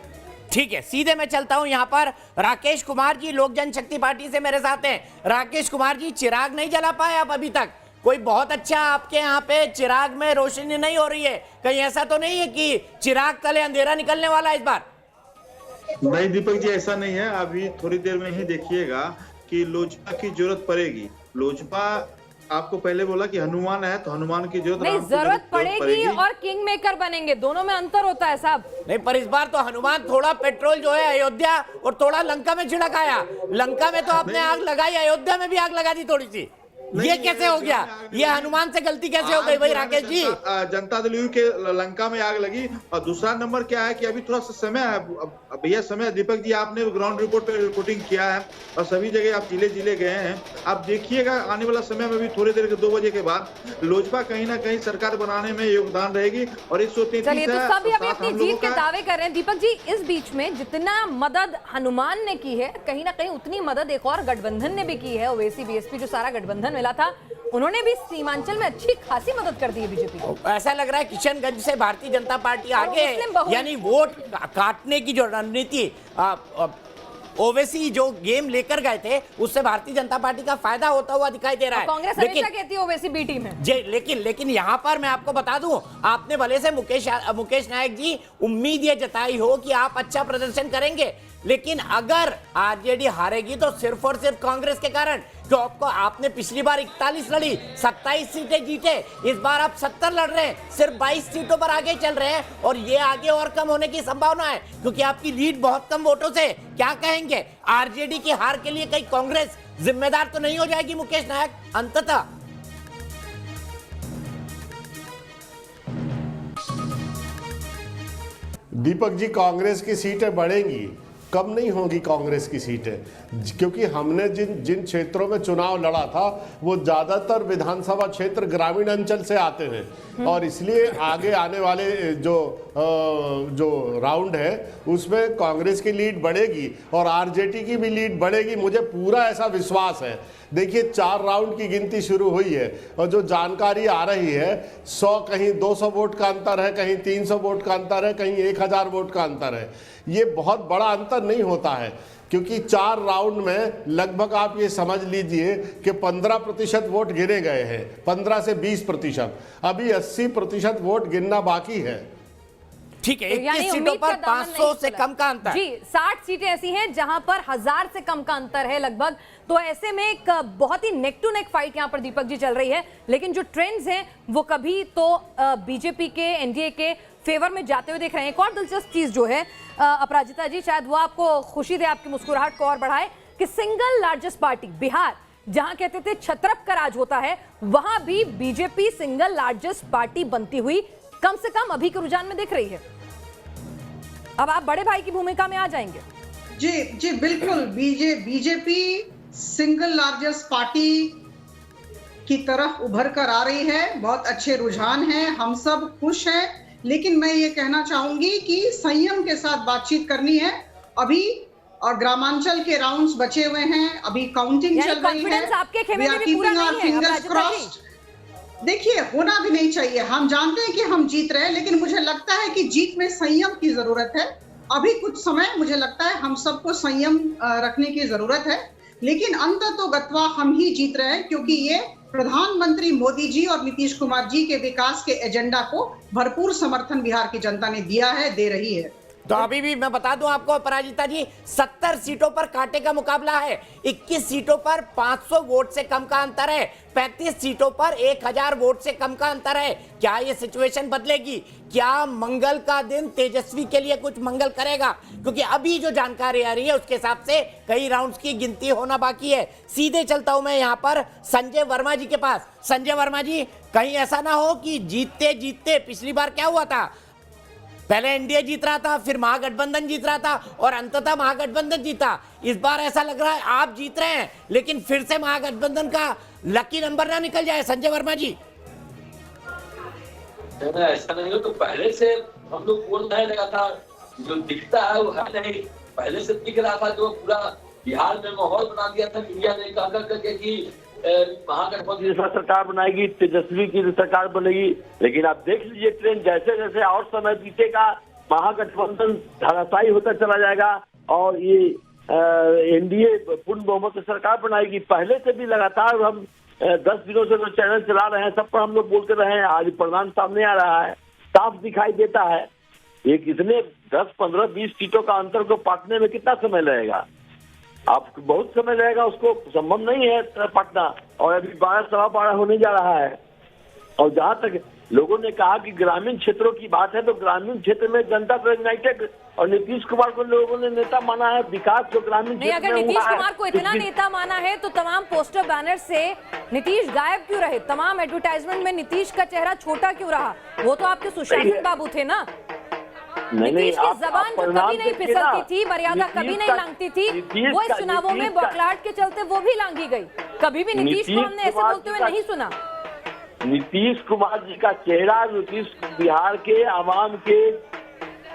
ठीक है, सीधे मैं चलता हूं यहाँ पर। राकेश कुमार जी लोक जनशक्ति पार्टी से मेरे साथ हैं। राकेश कुमार जी, चिराग नहीं जला पाए आप अभी तक? कोई बहुत अच्छा आपके यहाँ पे चिराग में रोशनी नहीं हो रही है? कहीं ऐसा तो नहीं है कि चिराग तले अंधेरा निकलने वाला है इस बार? नहीं दीपक जी, ऐसा नहीं है। अभी थोड़ी देर में ही देखिएगा कि लोजपा की जरूरत पड़ेगी। लोजपा आपको पहले बोला कि हनुमान है, तो हनुमान की जरूरत पड़ेगी और किंग मेकर बनेंगे, दोनों में अंतर होता है साहब। नहीं, पर इस बार तो हनुमान थोड़ा पेट्रोल जो है अयोध्या और थोड़ा लंका में छिड़क आया। लंका में तो आपने आग लगाई, अयोध्या में भी आग लगा दी थोड़ी सी। ये कैसे हो गया? ये हनुमान से गलती कैसे हो गई भाई राकेश जी? जनता दल यू के लंका में आग लगी। और दूसरा नंबर क्या है कि अभी थोड़ा सा समय है भैया, समय। दीपक जी, आपने ग्राउंड रिपोर्ट पे रिपोर्टिंग किया है और सभी जगह आप जिले गए हैं। आप देखिएगा आने वाला समय में भी थोड़ी देर के 2 बजे के बाद लोजपा कहीं ना कहीं सरकार बनाने में योगदान रहेगी। और 133 चलिए, तो सभी अभी अपनी जीत के दावे कर रहे हैं। दीपक जी, इस बीच में जितना मदद हनुमान ने की है, कहीं ना कहीं उतनी मदद एक और गठबंधन ने भी की है। ओवैसी बीएसपी जो सारा गठबंधन मिला था, उन्होंने भी सीमांचल में अच्छी खासी मदद कर दी है बीजेपी को। ऐसा लग रहा है किशनगंज से भारतीय जनता पार्टी आगे है, यानी वोट काटने की जो रणनीति ओवैसी जो गेम लेकर गए थे, उससे भारतीय जनता पार्टी का फायदा होता हुआ दिखाई दे रहा है। कांग्रेस हमेशा कहती है ओवैसी बी टीम है। जी, लेकिन यहाँ पर मैं आपको बता दूं, आपने भले से मुकेश नायक जी उम्मीद ये जताई हो कि आप अच्छा प्रदर्शन करेंगे, लेकिन अगर आरजेडी हारेगी तो सिर्फ और सिर्फ कांग्रेस के कारण। क्यों? आपने पिछली बार 41 लड़ी, 27 सीटें जीते, इस बार आप 70 लड़ रहे हैं, सिर्फ 22 सीटों पर आगे चल रहे हैं और ये आगे और कम होने की संभावना है क्योंकि आपकी लीड बहुत कम वोटों से। क्या कहेंगे, आरजेडी की हार के लिए कहीं कांग्रेस जिम्मेदार तो नहीं हो जाएगी मुकेश नायक अंततः? दीपक जी, कांग्रेस की सीटें बढ़ेंगी, कम नहीं होंगी कांग्रेस की सीटें, क्योंकि हमने जिन क्षेत्रों में चुनाव लड़ा था वो ज़्यादातर विधानसभा क्षेत्र ग्रामीण अंचल से आते हैं और इसलिए आगे आने वाले जो राउंड है उसमें कांग्रेस की लीड बढ़ेगी और आरजेडी की भी लीड बढ़ेगी, मुझे पूरा ऐसा विश्वास है। देखिए, 4 राउंड की गिनती शुरू हुई है और जो जानकारी आ रही है 100 कहीं 200 वोट का अंतर है, कहीं 300 वोट का अंतर है, कहीं 1000 वोट का अंतर है। ये बहुत बड़ा अंतर नहीं होता है क्योंकि 4 राउंड में लगभग आप ये समझ लीजिए कि 15% वोट गिने गए हैं, 15 से 20%। अभी 80% वोट गिनना बाकी है। ठीक है, 21 सीटों पर 500 से कम का अंतर। जी, 60 सीटें ऐसी हैं जहां पर 1000 से कम का अंतर है लगभग। तो ऐसे में एक बहुत ही नेक टू नेक फाइट यहां पर दीपक जी चल रही है, लेकिन जो ट्रेंड्स हैं वो कभी तो बीजेपी के, एनडीए के फेवर में जाते हुए देख रहे हैं। एक और दिलचस्प चीज जो है अपराजिता जी, शायद वो आपको खुशी दे, आपकी मुस्कुराहट को और बढ़ाए, कि सिंगल लार्जेस्ट पार्टी बिहार, जहां कहते थे छत्रप का राज होता है, वहां भी बीजेपी सिंगल लार्जेस्ट पार्टी बनती हुई कम से कम अभी के रुझान में दिख रही है। अब आप बड़े भाई की भूमिका में आ जाएंगे। जी बिल्कुल, बीजेपी सिंगल लार्जेस्ट पार्टी की तरफ उभर कर आ रही है। बहुत अच्छे रुझान हैं, हम सब खुश हैं, लेकिन मैं ये कहना चाहूंगी कि संयम के साथ बातचीत करनी है। अभी और ग्रामांचल के राउंड्स बचे हुए हैं, अभी काउंटिंग चल रही है। आपके खेमे में भी पूरा नहीं है। देखिए, होना भी नहीं चाहिए। हम जानते हैं कि हम जीत रहे हैं, लेकिन मुझे लगता है कि जीत में संयम की जरूरत है। अभी कुछ समय मुझे लगता है हम सबको संयम रखने की जरूरत है, लेकिन अंततोगत्वा हम ही जीत रहे हैं क्योंकि ये प्रधानमंत्री मोदी जी और नीतीश कुमार जी के विकास के एजेंडा को भरपूर समर्थन बिहार की जनता ने दिया है, दे रही है। तो अभी भी मैं बता दूं आपको पराजिता जी, 70 सीटों पर कांटे का मुकाबला है, 21 सीटों पर 500 वोट से कम का अंतर है, 35 सीटों पर 1000 वोट से कम का अंतर है। क्या ये सिचुएशन बदलेगी? क्या मंगल का दिन तेजस्वी के लिए कुछ मंगल करेगा? क्योंकि अभी जो जानकारी आ रही है उसके हिसाब से कई राउंड्स की गिनती होना बाकी है। सीधे चलता हूं मैं यहाँ पर संजय वर्मा जी के पास। संजय वर्मा जी, कहीं ऐसा ना हो कि जीतते जीतते, पिछली बार क्या हुआ था, पहले एनडीए जीत रहा था, फिर महागठबंधन जीत रहा था और अंततः महागठबंधन जीता। इस बार ऐसा लग रहा है आप जीत रहे हैं, लेकिन फिर से महागठबंधन का लकी नंबर ना निकल जाए। संजय वर्मा जी, ऐसा नहीं हो तो पहले से हम लोग बोल रहे लगा था, जो दिखता है वो है नहीं, पहले से दिख रहा था, जो पूरा बिहार में माहौल बना दिया था मीडिया ने कह करके कि महागठबंधन जैसा सरकार बनाएगी, तेजस्वी की सरकार बनेगी। लेकिन आप देख लीजिए ट्रेंड, जैसे जैसे और समय बीतेगा महागठबंधन धराशायी होता चला जाएगा और ये एनडीए पूर्ण बहुमत की सरकार बनाएगी। पहले से भी लगातार हम 10 दिनों से जो चैनल चला रहे हैं, सब पर हम लोग बोलते रहे हैं। आज परिणाम सामने आ रहा है, साफ दिखाई देता है। ये कितने 10, 15, 20 सीटों का अंतर को पाटने में कितना समय लगेगा? आप बहुत समय लगेगा, उसको संभव नहीं है पाटना। और अभी 12, सवा 12 होने जा रहा है। और जहां तक लोगों ने कहा कि ग्रामीण क्षेत्रों की बात है, तो ग्रामीण क्षेत्र में जनता दल यूनाइटेड और नीतीश कुमार को लोगों ने नेता माना है। विकास जो ग्रामीण नहीं, अगर नीतीश कुमार को इतना नेता माना है तो तमाम पोस्टर बैनर से नीतीश गायब क्यों रहे? तमाम एडवर्टाइजमेंट में नीतीश का चेहरा छोटा क्यों रहा? वो तो आपके सुशासन बाबू थे ना। नीतीश की जबान जो कभी नहीं फिसलती थी, मर्यादा कभी नहीं लांघती थी, वो इस चुनावों में बौखलाहट के चलते वो भी लांघी गई। कभी भी नीतीश को हमने ऐसे बोलते हुए नहीं सुना। नीतीश कुमार जी का चेहरा नीतीश बिहार के आवाम के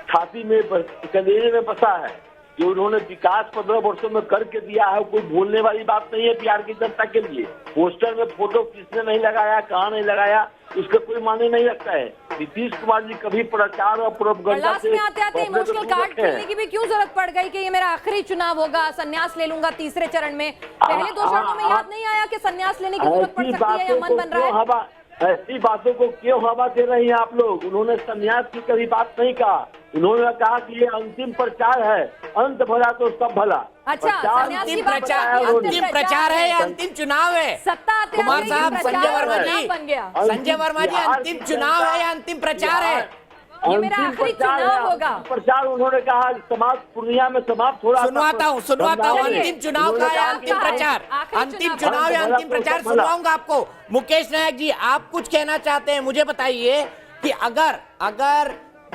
छाती में कलेजे में बसा है। जो उन्होंने विकास 15 वर्षों में करके दिया है, कोई भूलने वाली बात नहीं है बिहार की जनता के लिए। पोस्टर में फोटो किसने नहीं लगाया, कहाँ नहीं लगाया, उसका कोई माने नहीं रखता है। नीतीश कुमार जी कभी प्रचार और प्रोपगंडा से में आते इमोशनल कार्ड खेलने की भी क्यों जरूरत पड़ गई कि ये मेरा आखिरी चुनाव होगा, संन्यास ले लूंगा तीसरे चरण में? पहले 2 चरणों में याद नहीं आया कि संन्यास लेने की जरूरत पड़ सकती है या मन बन रहा है? ऐसी बातों को क्यों हवा दे रही हैं आप लोग? उन्होंने संन्यास की कभी बात नहीं कहा। उन्होंने कहा कि ये अंतिम प्रचार है, अंत भला तो सब भला। अच्छा, अंतिम प्रचार है या अंतिम चुनाव है? सत्ता कुमार साहब, संजय वर्मा जी, संजय वर्मा जी, अंतिम चुनाव है या अंतिम प्रचार है? ये मेरा आखिरी चुनाव होगा। प्रचार उन्होंने कहा समाप्त, पूर्णिया में समाप्त हो रहा। सुनवाता हूँ अंतिम चुनाव का या अंतिम प्रचार? अंतिम चुनाव या अंतिम प्रचार सुनवाऊंगा आपको। मुकेश नायक जी, आप कुछ कहना चाहते हैं? मुझे बताइए कि अगर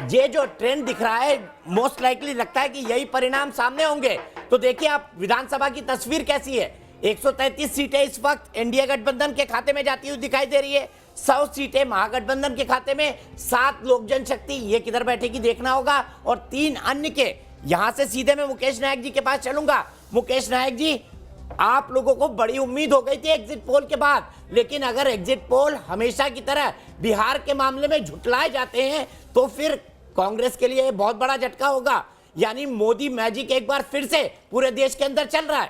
ये जो ट्रेंड दिख रहा है, मोस्ट लाइकली लगता है कि यही परिणाम सामने होंगे, तो देखिए आप विधानसभा की तस्वीर कैसी है। 133 सीटें इस वक्त एनडीए गठबंधन के खाते में जाती हुई दिखाई दे रही है। 100 सीटें महागठबंधन के खाते में, 7 लोक जनशक्ति ये किधर बैठेगी देखना होगा, और 3 अन्य के। यहां से सीधे मैं मुकेश नायक जी के पास चलूंगा। मुकेश नायक जी, आप लोगों को बड़ी उम्मीद हो गई थी एग्जिट पोल के बाद, लेकिन अगर एग्जिट पोल हमेशा की तरह बिहार के मामले में झुटलाए जाते हैं तो फिर कांग्रेस के लिए बहुत बड़ा झटका होगा। यानी मोदी मैजिक एक बार फिर से पूरे देश के अंदर चल रहा है।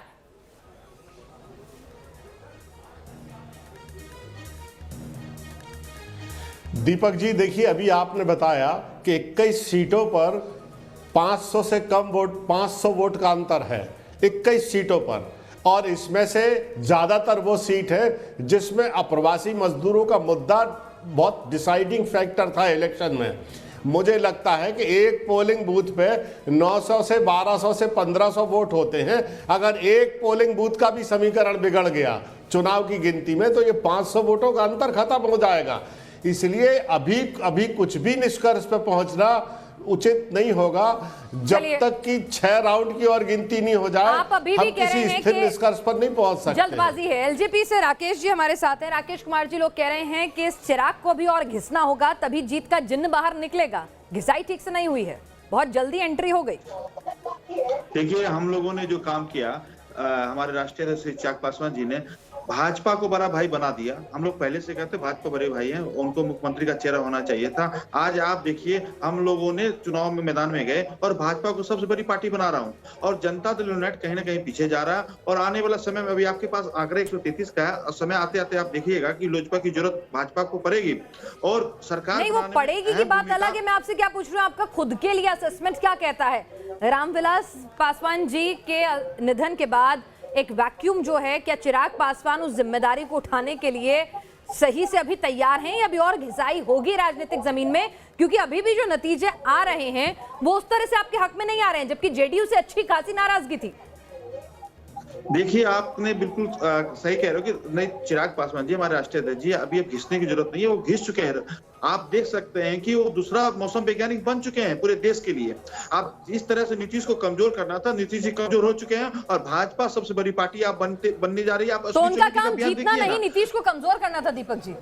दीपक जी देखिए, अभी आपने बताया कि 21 सीटों पर 500 से कम वोट, 500 वोट का अंतर है 21 सीटों पर। और इसमें से ज्यादातर वो सीट है जिसमें अप्रवासी मजदूरों का मुद्दा बहुत डिसाइडिंग फैक्टर था इलेक्शन में। मुझे लगता है कि एक पोलिंग बूथ पे 900 से 1200 से 1500 वोट होते हैं। अगर एक पोलिंग बूथ का भी समीकरण बिगड़ गया चुनाव की गिनती में, तो ये 500 वोटों का अंतर खत्म हो जाएगा। इसलिए अभी कुछ भी निष्कर्ष पे पहुंचना उचित नहीं होगा जब तक कि 6 राउंड की और गिनती नहीं हो जाए। आप अभी भी कह रहे हैं कि निष्कर्ष पर नहीं पहुंच सकते। जल्दबाजी है। एलजेपी से राकेश जी हमारे साथ हैं। राकेश कुमार जी, लोग कह रहे हैं कि इस चिराग को भी और घिसना होगा, तभी जीत का जिन्न बाहर निकलेगा। घिसाई ठीक से नहीं हुई है, बहुत जल्दी एंट्री हो गई। देखिए, हम लोगों ने जो काम किया, हमारे राष्ट्रीय अध्यक्ष चिराग पासवान जी ने भाजपा को बड़ा भाई बना दिया। हम लोग पहले से कहते भाजपा बड़े भाई हैं, उनको मुख्यमंत्री का चेहरा होना चाहिए था। आज आप देखिए, हम लोगों ने चुनाव में मैदान में गए और भाजपा को सबसे बड़ी पार्टी बना रहा हूं, और जनता दल यूनाइटेड कहीं ना कहीं पीछे जा रहा है। और आने वाला समय में अभी आपके पास आंकड़े 133 का है, और समय आते आते आप देखिएगा कि लोजपा की जरूरत भाजपा को पड़ेगी और सरकार नहीं, वो पड़ेगी की बात अलग है। मैं आपसे क्या पूछ रही हूँ, आपका खुद के लिए असेसमेंट क्या कहता है? रामविलास पासवान जी के निधन के बाद एक वैक्यूम जो है, क्या चिराग पासवान उस जिम्मेदारी को उठाने के लिए सही से अभी तैयार हैं, या अभी और घिसाई होगी राजनीतिक जमीन में? क्योंकि अभी भी जो नतीजे आ रहे हैं वो उस तरह से आपके हक में नहीं आ रहे हैं, जबकि जेडीयू से अच्छी खासी नाराजगी थी। देखिए, आपने बिल्कुल सही कह रहे हो कि नहीं, चिराग पासवान जी हमारे राष्ट्रीय अध्यक्ष जी, अभी अब घिसने की जरूरत नहीं है, वो घिस चुके हैं। आप देख सकते हैं कि वो दूसरा मौसम वैज्ञानिक बन चुके हैं पूरे देश के लिए। आप जिस तरह से नीतीश को कमजोर करना था, नीतीश जी कमजोर हो चुके हैं, और भाजपा सबसे बड़ी पार्टी आप बनने जा रही है। आप तो उनका काम जीतना नहीं, नीतीश को कमजोर करना था। दीपक जी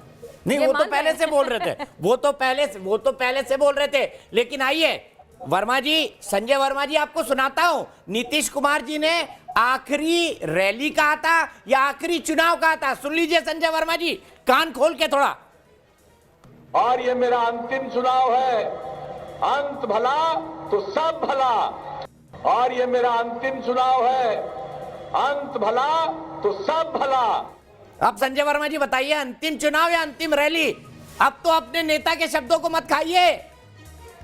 नहीं, वो तो पहले से बोल रहे थे, वो तो पहले से बोल रहे थे। लेकिन आइए वर्मा जी, संजय वर्मा जी, आपको सुनाता हूं, नीतीश कुमार जी ने आखिरी रैली कहा था या आखिरी चुनाव कहा था? सुन लीजिए संजय वर्मा जी, कान खोल के थोड़ा। और ये मेरा अंतिम चुनाव है, अंत भला तो सब भला। और ये मेरा अंतिम चुनाव है, अंत भला तो सब भला। अब संजय वर्मा जी बताइए, अंतिम चुनाव या अंतिम रैली? अब तो अपने नेता के शब्दों को मत खाइए।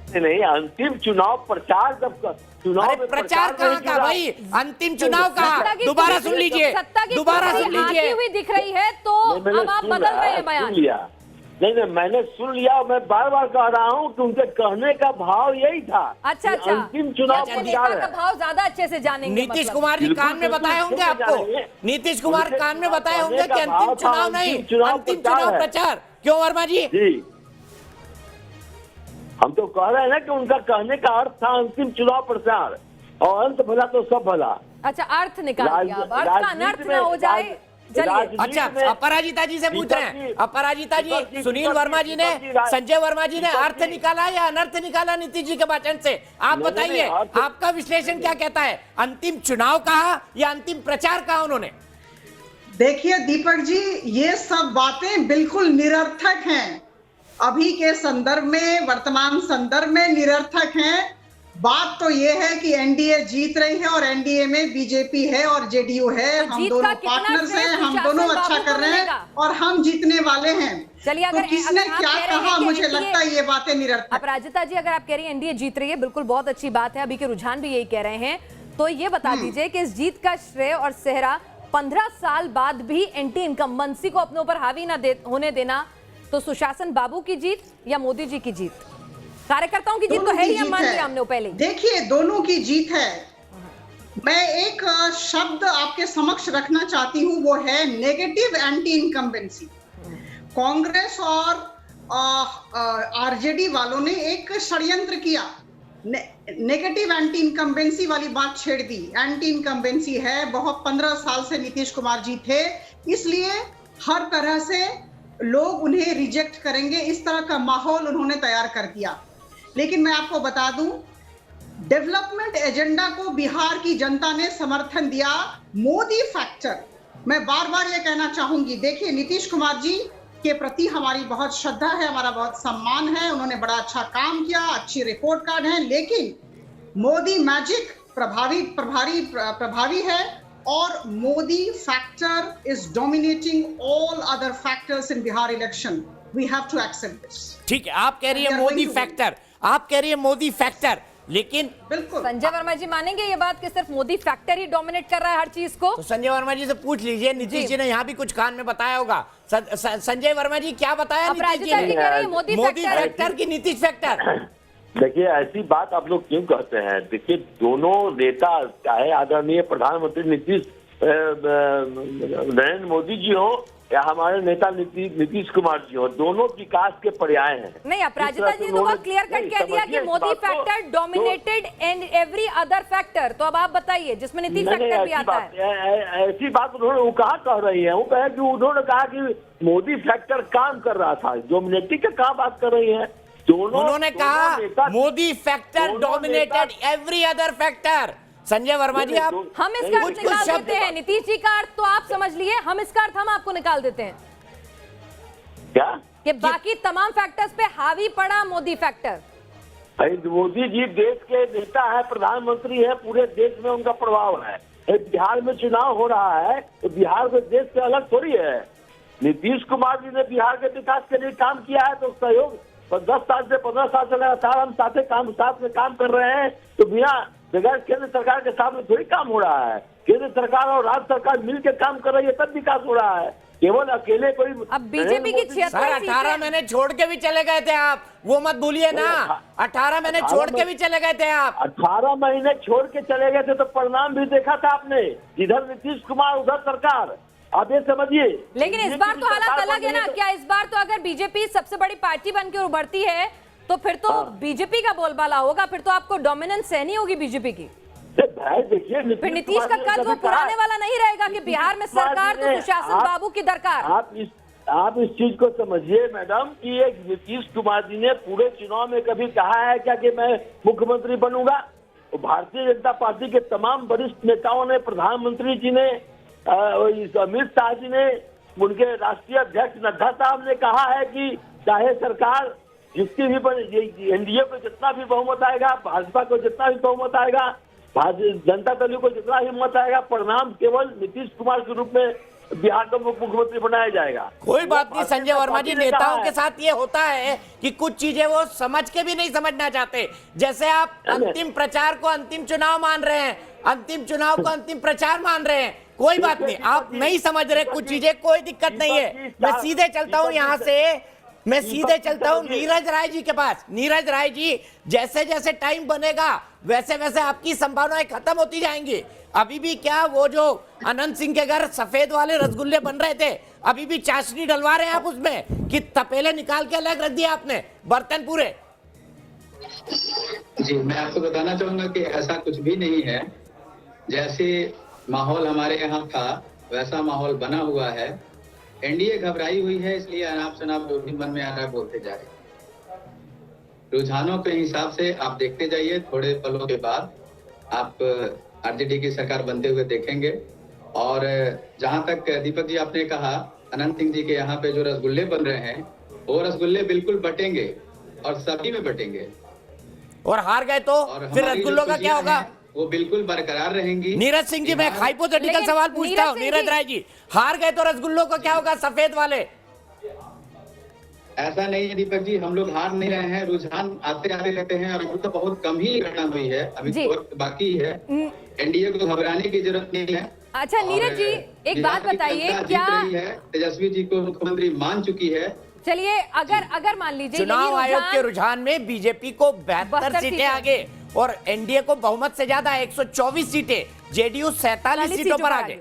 नहीं, अंतिम चुनाव प्रचार जब चुनाव में प्रचार कहाँ का भाई? अंतिम चुनाव कहा? दोबारा सुन लीजिए, दोबारा सुन लीजिए। हुई दिख रही है तो अब आप बदल रहे हैं बयान। नहीं, मैंने सुन लिया। मैं बार बार कह रहा हूँ कि उनके कहने का भाव यही था। अच्छा, अंतिम चुनाव नेता का भाव ज्यादा अच्छे से जानेंगे। नीतीश कुमार जी कान में बताए होंगे आपको, नीतीश कुमार कान में बताए होंगे कि अंतिम चुनाव नहीं, अंतिम चुनाव प्रचार। क्यों वर्मा जी? हम तो कह रहे हैं ना कि उनका कहने का अर्थ था अंतिम चुनाव प्रचार, और अंत भला तो सब भला। अच्छा, अर्थ निकाल दिया, अर्थ का अनर्थ ना हो जाए। चलिए, अच्छा, अपराजिता जी से पूछ रहे हैं। अपराजिता जी, सुनील वर्मा जी ने, संजय वर्मा जी ने अर्थ निकाला या अनर्थ निकाला नीतीश जी के भाषण से? आप बताइए, आपका विश्लेषण क्या कहता है? अंतिम चुनाव कहा या अंतिम प्रचार कहा उन्होंने? देखिए दीपक जी, ये सब बातें बिल्कुल निरर्थक हैं, अभी के संदर्भ में, वर्तमान संदर्भ में निरर्थक हैं। बात तो ये है कि एनडीए जीत रही है और एनडीए में बीजेपी है और जेडीयू है। तो हम दोनों पार्टनर्स हैं, हम दोनों अच्छा कर रहे हैं और हम जीतने वाले हैं। चलिए, अगर तो किसने क्या कहा, मुझे लगता है ये बातें निरर्थक। अपराजिता जी, अगर आप कह रही हैं एनडीए जीत रही है, बिल्कुल बहुत अच्छी बात है, अभी के रुझान भी यही कह रहे हैं, तो ये बता दीजिए कि इस जीत का श्रेय और सेहरा 15 साल बाद भी एंटी इनकम्बेंसी को अपने ऊपर हावी ना होने देना, तो सुशासन बाबू की जीत या मोदी जी की जीत? कार्यकर्ताओं की जीत तो है ही, हम मान लिया हमने पहले। देखिए, दोनों की जीत है। मैं एक शब्द आपके समक्ष रखना चाहती हूँ, वो है नेगेटिव एंटी इनकम्बेंसी। कांग्रेस और आरजेडी वालों ने एक षड्यंत्र किया, नेगेटिव एंटी इनकम्बेंसी वाली बात छेड़ दी। एंटी इनकम्बेंसी है, बहुत 15 साल से नीतीश कुमार जी थे, इसलिए हर तरह से लोग उन्हें रिजेक्ट करेंगे, इस तरह का माहौल उन्होंने तैयार कर दिया। लेकिन मैं आपको बता दूं, डेवलपमेंट एजेंडा को बिहार की जनता ने समर्थन दिया। मोदी फैक्टर, मैं बार बार ये कहना चाहूंगी, देखिए नीतीश कुमार जी के प्रति हमारी बहुत श्रद्धा है, हमारा बहुत सम्मान है, उन्होंने बड़ा अच्छा काम किया, अच्छी रिपोर्ट कार्ड है, लेकिन मोदी मैजिक प्रभावी है और Modi factor is dominating all other factors in Bihar election. We have to accept this. ठीक है, आप कह रही है मोदी फैक्टर, आप कह रही है मोदी फैक्टर, लेकिन बिल्कुल संजय वर्मा जी मानेंगे ये बात कि सिर्फ मोदी फैक्टर ही डोमिनेट कर रहा है हर चीज को? तो संजय वर्मा जी से पूछ लीजिए, नीतीश जी ने यहाँ भी कुछ कान में बताया होगा। संजय वर्मा जी क्या बताया नीतीश जी ने? मोदी फैक्टर की नीतीश फैक्टर। देखिए, ऐसी बात आप लोग क्यों कहते हैं? देखिए, दोनों नेता, चाहे आदरणीय प्रधानमंत्री नरेंद्र मोदी जी हो या हमारे नेता नीतीश कुमार जी हो, दोनों विकास के पर्याय हैं। नहीं, अपराजिता जी ने तो बहुत क्लियर कट कह दिया कि Modi factor dominated and every other factor. तो अब आप बताइए, जिसमें नीतीश फैक्टर भी आता है। ऐसी बात उन्होंने, वो कहाँ कह रही है? वो कहे कि उन्होंने कहा कि मोदी फैक्टर काम कर रहा था, डोमिनेटिंग का कहाँ बात कर रही है? उन्होंने कहा Modi factor dominated every other factor. Sanjay Verma ji, आप हम इसका अर्थ निकाल देते हैं, नीतीश जी का अर्थ तो आप समझ लिए, हम इसका अर्थ हम आपको निकाल देते हैं क्या कि बाकी तमाम फैक्टर्स पे हावी पड़ा मोदी फैक्टर। मोदी जी देश के नेता है, प्रधानमंत्री है, पूरे देश में उनका प्रभाव है। बिहार में चुनाव हो रहा है तो बिहार में देश से अलग थोड़ी है। नीतीश कुमार जी ने बिहार के विकास के लिए काम किया है, तो सहयोग 10 साल से 15 साल से लगातार हम साथ में काम कर रहे हैं। तो बिना बगैर केंद्र सरकार के सामने थोड़ी काम हो रहा है। केंद्र सरकार और राज्य सरकार मिलकर काम कर रही है, तब विकास हो रहा है। केवल अकेले कोई, अब बीजेपी की 18 महीने छोड़ के भी चले गए थे आप, वो मत भूलिए ना। 18 महीने छोड़ के भी चले गए थे आप। 18 महीने छोड़ के चले गए थे तो परिणाम भी देखा था आपने, इधर नीतीश कुमार उधर सरकार। आप ये समझिए। लेकिन इस बार तो हालात अलग है ना। क्या इस बार तो अगर बीजेपी सबसे बड़ी पार्टी बनकर उभरती है तो फिर तो बीजेपी का बोलबाला होगा, फिर तो आपको डोमिनेंस सहनी होगी बीजेपी की। देखिए, फिर नीतीश का कद वो पुराने वाला नहीं रहेगा कि बिहार में सरकार तो सुशासन बाबू की दरकार। आप इस चीज को समझिए मैडम कि एक नीतीश कुमार जी ने पूरे चुनाव में कभी कहा है क्या कि मैं मुख्यमंत्री बनूंगा? तो भारतीय जनता पार्टी के तमाम वरिष्ठ नेताओं ने, प्रधानमंत्री जी ने, अमित शाह जी ने, उनके राष्ट्रीय अध्यक्ष नड्डा साहब ने कहा है कि चाहे सरकार जिसकी भी एनडीए को जितना भी बहुमत आएगा, भाजपा को जितना भी बहुमत आएगा, जनता दल को जितना भी मत आएगा, परिणाम केवल नीतीश कुमार के रूप में बिहार का मुख्यमंत्री बनाया जाएगा। कोई बात नहीं संजय वर्मा जी, नेताओं के साथ ये होता है कि कुछ चीजें वो समझ के भी नहीं समझना चाहते। जैसे आप अंतिम प्रचार को अंतिम चुनाव मान रहे हैं, अंतिम चुनाव को अंतिम प्रचार मान रहे हैं, कोई बात नहीं, आप नहीं समझ रहे कुछ चीजें, कोई दिक्कत नहीं है। मैं सीधे चलता हूँ यहाँ से, मैं सीधे चलता हूँ नीरज राय जी के पास। नीरज राय जी, जैसे जैसे टाइम बनेगा वैसे वैसे आपकी संभावनाएं खत्म होती जाएंगी। अभी भी क्या वो जो अनंत सिंह के घर सफेद वाले रसगुल्ले बन रहे थे, अभी भी चाशनी डलवा रहे हैं आप उसमें कि तपेले निकाल के अलग रख दिया आपने बर्तन पूरे? जी, मैं आपको बताना चाहूंगा कि ऐसा कुछ भी नहीं है। जैसे माहौल हमारे यहाँ था वैसा माहौल बना हुआ है। एनडीए घबराई हुई है, इसलिए अनाप शनाप जो भी मन में आ रहा है बोलते जा रहे हैं। रुझानों के हिसाब से आप देखते जाइए, थोड़े पलों के बाद आप आरजेडी की सरकार बनते हुए देखेंगे। और जहां तक दीपक जी आपने कहा अनंत सिंह जी के यहाँ पे जो रसगुल्ले बन रहे हैं, वो रसगुल्ले बिल्कुल बटेंगे और सभी में बटेंगे। और हार गए तो फिर रसगुल्लों का क्या होगा? वो बिल्कुल बरकरार रहेंगी। नीरज सिंह जी, मैं हाइपोथेटिकल सवाल पूछता हूँ। नीरज राय जी, हार गए तो रसगुल्लों का क्या होगा, सफेद वाले? ऐसा नहीं है दीपक जी, हम लोग हार नहीं रहे हैं। रुझान आते आते रहते हैं और अभी तो बहुत कम ही घटना हुई है, अभी तो वक्त बाकी है। एनडीए को घबराने की जरूरत नहीं है। अच्छा नीरज जी, एक बात बताइए, क्या तेजस्वी जी को मुख्यमंत्री मान चुकी है? चलिए, अगर मान लीजिए चुनाव आयोग के रुझान में बीजेपी को 72 सीटें आगे और एनडीए को बहुमत से ज्यादा 124 सीटें, जेडीयू 47 सीटों पर आगे,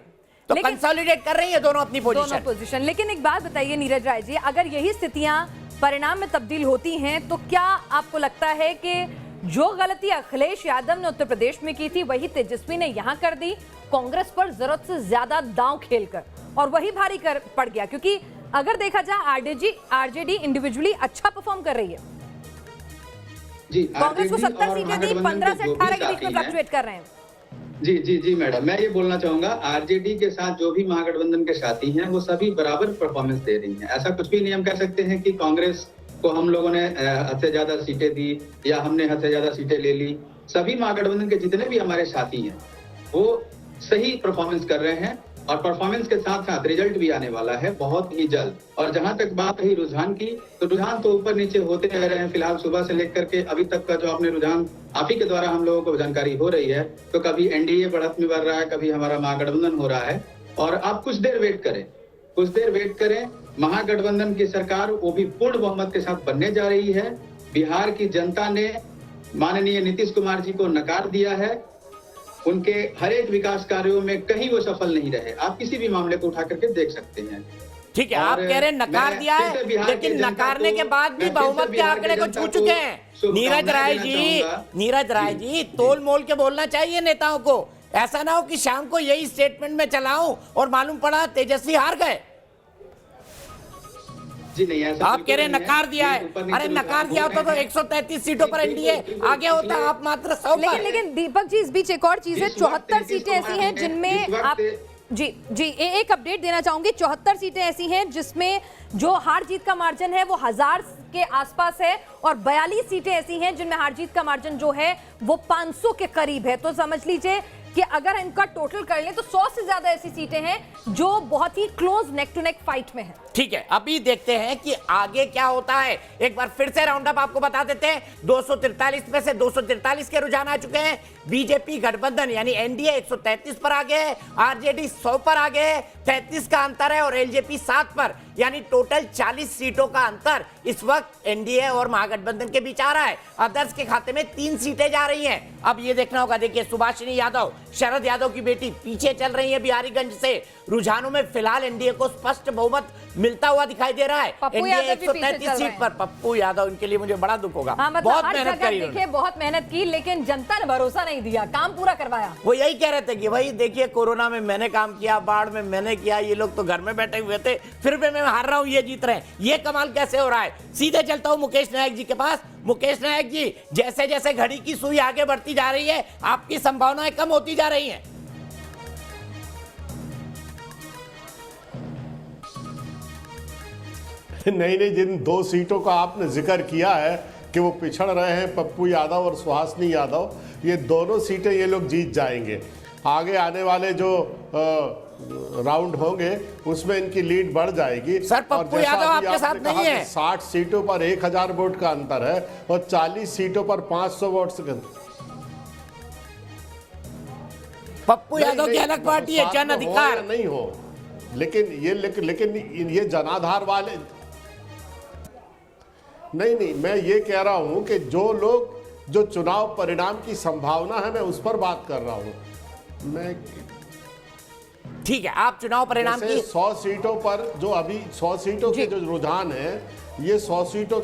तो कंसोलिडेट कर रही है दोनों अपनी पोजीशन। लेकिन एक बात बताइए नीरज राय जी, अगर यही स्थितियां परिणाम में तब्दील होती हैं तो क्या आपको लगता है कि जो गलती अखिलेश यादव ने उत्तर प्रदेश में की थी वही तेजस्वी ने यहां कर दी, कांग्रेस पर जरूरत से ज्यादा दांव खेलकर, और वही भारी कर पड़ गया? क्योंकि अगर देखा जाए आरजेडी इंडिविजुअली अच्छा परफॉर्म कर रही है। कांग्रेस को 70 सीटें दी, 15 से 18 के बीच में फ्लक्चुएट कर रहे हैं। जी जी जी मैडम, मैं ये बोलना चाहूंगा, आरजेडी के साथ जो भी महागठबंधन के साथी हैं वो सभी बराबर परफॉर्मेंस दे रही हैं। ऐसा कुछ भी नहीं हम कह सकते हैं कि कांग्रेस को हम लोगों ने हद से ज्यादा सीटें दी या हमने हद से ज्यादा सीटें ले ली। सभी महागठबंधन के जितने भी हमारे साथी हैं वो सही परफॉर्मेंस कर रहे हैं और परफॉर्मेंस के साथ साथ रिजल्ट भी आने वाला है बहुत ही जल्द। और जहां तक बात रही रुझान की, तो रुझान तो ऊपर नीचे होते रह रहे हैं। फिलहाल सुबह से लेकर के अभी तक का जो आपने रुझान आप ही के द्वारा हम लोगों को जानकारी हो रही है, तो कभी एनडीए बढ़त में बढ़ रहा है, कभी हमारा महागठबंधन हो रहा है। और आप कुछ देर वेट करें, महागठबंधन की सरकार वो भी पूर्ण बहुमत के साथ बनने जा रही है। बिहार की जनता ने माननीय नीतीश कुमार जी को नकार दिया है। उनके हर एक विकास कार्यों में कहीं वो सफल नहीं रहे। आप किसी भी मामले को उठा करके देख सकते हैं। ठीक है, आप कह रहे हैं नकार दिया है, लेकिन नकारने के बाद भी बहुमत के आंकड़े को छू चुके हैं। नीरज राय जी, तोल मोल के बोलना चाहिए नेताओं को। ऐसा ना हो कि शाम को यही स्टेटमेंट में चलाऊं और मालूम पड़ा तेजस्वी हार गए। जी नहीं, ऐसा आप कह रहे हैं नकार दिया है। अरे नकार दिया होता तो 133 सीटों पर एनडीए आगे होता, आप मात्र 100 पर। लेकिन दीपक जी, इस बीच एक और चीज है, 74 सीटें ऐसी हैं जिनमें आप जी एक अपडेट देना चाहूंगी। 74 सीटें ऐसी हैं जिसमें जो हार जीत का मार्जिन है वो 1000 के आसपास है, और 42 सीटें ऐसी हैं जिनमें हार जीत का मार्जिन जो है वो 500 के करीब है। तो समझ लीजिए कि अगर इनका टोटल कर लें तो 100 से ज्यादा ऐसी सीटें हैं जो बहुत ही close neck to neck fight में हैं। ठीक है, अभी देखते हैं कि आगे क्या होता है। एक बार फिर से राउंड अप आपको बता देते हैं। 243 में से 243 के रुझान आ चुके हैं। बीजेपी गठबंधन यानी एनडीए 133 पर आगे है, आरजेडी 100 पर आगे है, 33 का अंतर है, और एलजेपी 7 पर, यानी टोटल 40 सीटों का अंतर इस वक्त एनडीए और महागठबंधन के बीच आ रहा है। अदर्स के खाते में 3 सीटें जा रही हैं। अब ये देखना होगा। देखिए, सुभाषिनी यादव, शरद यादव की बेटी पीछे चल रही है बिहारीगंज से, रुझानों में फिलहाल एनडीए को स्पष्ट बहुमत मिलता हुआ दिखाई दे रहा है। पप्पू एनडीए यादव भी पीछे 133 चल सीट रहे पर, पप्पू यादव, इनके लिए मुझे बड़ा दुख होगा। हाँ, मतलब बहुत हर मेहनत जगह करी देखिए, बहुत मेहनत की, लेकिन जनता ने भरोसा नहीं दिया, काम पूरा करवाया। वो यही कह रहे थे कि भाई देखिए कोरोना में मैंने काम किया, बाढ़ में मैंने किया, ये लोग तो घर में बैठे हुए थे, फिर भी मैं हार रहा हूं, ये जीत रहे हैं। ये कमाल कैसे हो रहा है? सीधे चलता हूं मुकेश नायक जी के पास। मुकेश नायक जी, जैसे जैसे घड़ी की सुई आगे बढ़ती जा रही है, आपकी संभावनाएं कम होती जा रही हैं। नहीं, जिन 2 सीटों का आपने जिक्र किया है कि वो पिछड़ रहे हैं, पप्पू यादव और सुहासिनी यादव, ये दोनों सीटें ये लोग जीत जाएंगे। आगे आने वाले जो राउंड होंगे उसमें इनकी लीड बढ़ जाएगी। सर, पप्पू यादव आपके साथ नहीं है। 60 सीटों पर 1000 वोट का अंतर है और 40 सीटों पर 500 वोट से। पप्पू यादव की अलग पार्टी है, जन अधिकार नहीं हो, लेकिन ये जनाधार वाले नहीं, मैं ये कह रहा हूं कि जो चुनाव परिणाम की संभावना है, मैं उस पर बात कर रहा हूं। मैं ठीक है, आप चुनाव परिणाम की 100 सीटों पर जो अभी 100 सीटों के जो रुझान है, ये 100 सीटों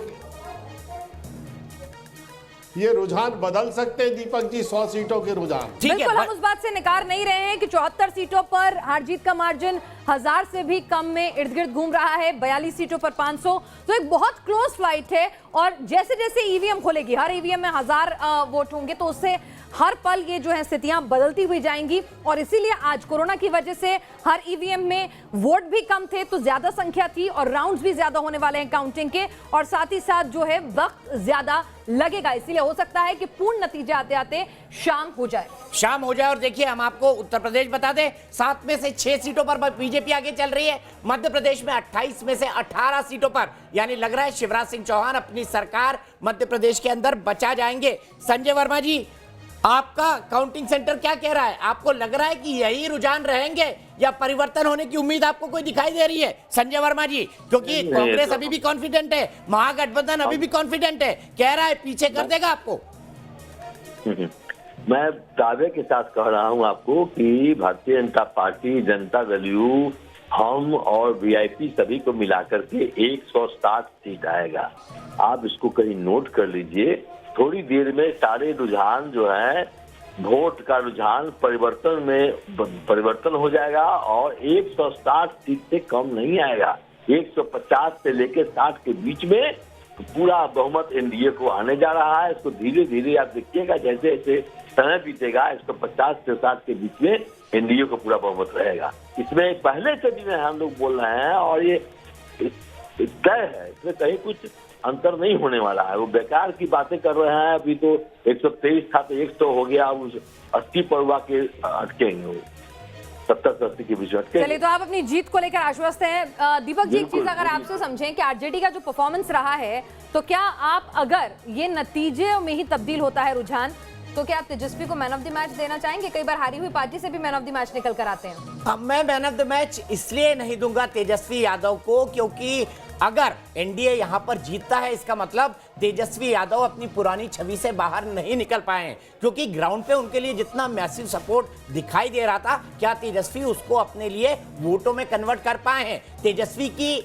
ये रुझान बदल सकते हैं दीपक जी, 100 सीटों के रुझान। बिल्कुल, हम उस बात से निकार नहीं रहे हैं कि 74 सीटों पर हार जीत का मार्जिन 1000 से भी कम में इर्द गिर्द घूम रहा है, 42 सीटों पर 500, तो एक बहुत क्लोज फाइट है। और जैसे जैसे ईवीएम खोलेगी, हर ईवीएम में 1000 वोट होंगे, तो उससे हर पल ये जो है स्थितियां बदलती हुई जाएंगी। और इसीलिए आज कोरोना की वजह से हर ईवीएम में वोट भी कम थे, तो ज्यादा संख्या थी और राउंड्स भी ज्यादा होने वाले हैं काउंटिंग के, और साथ ही साथ जो है वक्त ज्यादा लगेगा। इसीलिए हो सकता है कि पूर्ण नतीजा आते आते शाम हो जाए। और देखिए, हम आपको उत्तर प्रदेश बता दें, 7 में से 6 सीटों पर बीजेपी आगे चल रही है। मध्य प्रदेश में 28 में से 18 सीटों पर, यानी लग रहा है शिवराज सिंह चौहान अपनी सरकार मध्य प्रदेश के अंदर बचा जाएंगे। संजय वर्मा जी, आपका काउंटिंग सेंटर क्या कह रहा है? आपको लग रहा है कि यही रुझान रहेंगे या परिवर्तन होने की उम्मीद आपको कोई दिखाई दे रही है? संजय वर्मा जी, क्योंकि कांग्रेस अभी भी कॉन्फिडेंट है, महागठबंधन अभी भी कॉन्फिडेंट है, कह रहा है पीछे कर देगा आपको। मैं दावे के साथ कह रहा हूं आपको कि भारतीय जनता पार्टी, जनता दल यू, हम और वीआईपी सभी को मिलाकर के 160 सीट आएगा। आप इसको कहीं नोट कर लीजिए। थोड़ी देर में सारे रुझान जो है, वोट का रुझान परिवर्तन हो जाएगा और 160 सीट से कम नहीं आएगा। 150 से लेकर 60 के बीच में पूरा बहुमत एनडीए को आने जा रहा है। इसको धीरे धीरे आप देखिएगा, जैसे जैसे समय बीतेगा, 150 से 60 के बीच में एनडीए को पूरा बहुमत रहेगा। इसमें पहले से भी हम लोग बोल रहे हैं और ये तय है, इसमें कहीं कुछ अंतर नहीं होने वाला है। वो बेकार की बातें कर रहे हैं। अभी तो 123 था तो 100 हो गया, उस 80 पर हुआ के अटकेंगे, वो 70 से 80 के बीच में अटकेंगे। चलिए, तो आप अपनी जीत को लेकर आश्वस्त हैं। दीपक जी, एक चीज अगर आपसे समझें कि आरजेडी का जो परफॉर्मेंस रहा है, तो क्या आप, अगर ये नतीजे में ही तब्दील होता है रुझान, तो क्या आप तेजस्वी को मैन ऑफ द मैच देना चाहेंगे? कई बार हारी हुई पार्टी से भी मैन ऑफ द मैच निकल कर आते हैं। मैं मैन ऑफ द मैच इसलिए नहीं दूंगा तेजस्वी यादव को, क्योंकि अगर एनडीए यहां पर जीतता है, इसका मतलब तेजस्वी यादव अपनी पुरानी छवि से बाहर नहीं निकल पाए हैं, क्योंकि ग्राउंड पे उनके लिए जितना मैसिव सपोर्ट दिखाई दे रहा था, क्या तेजस्वी उसको अपने लिए वोटों में कन्वर्ट कर पाए हैं? तेजस्वी की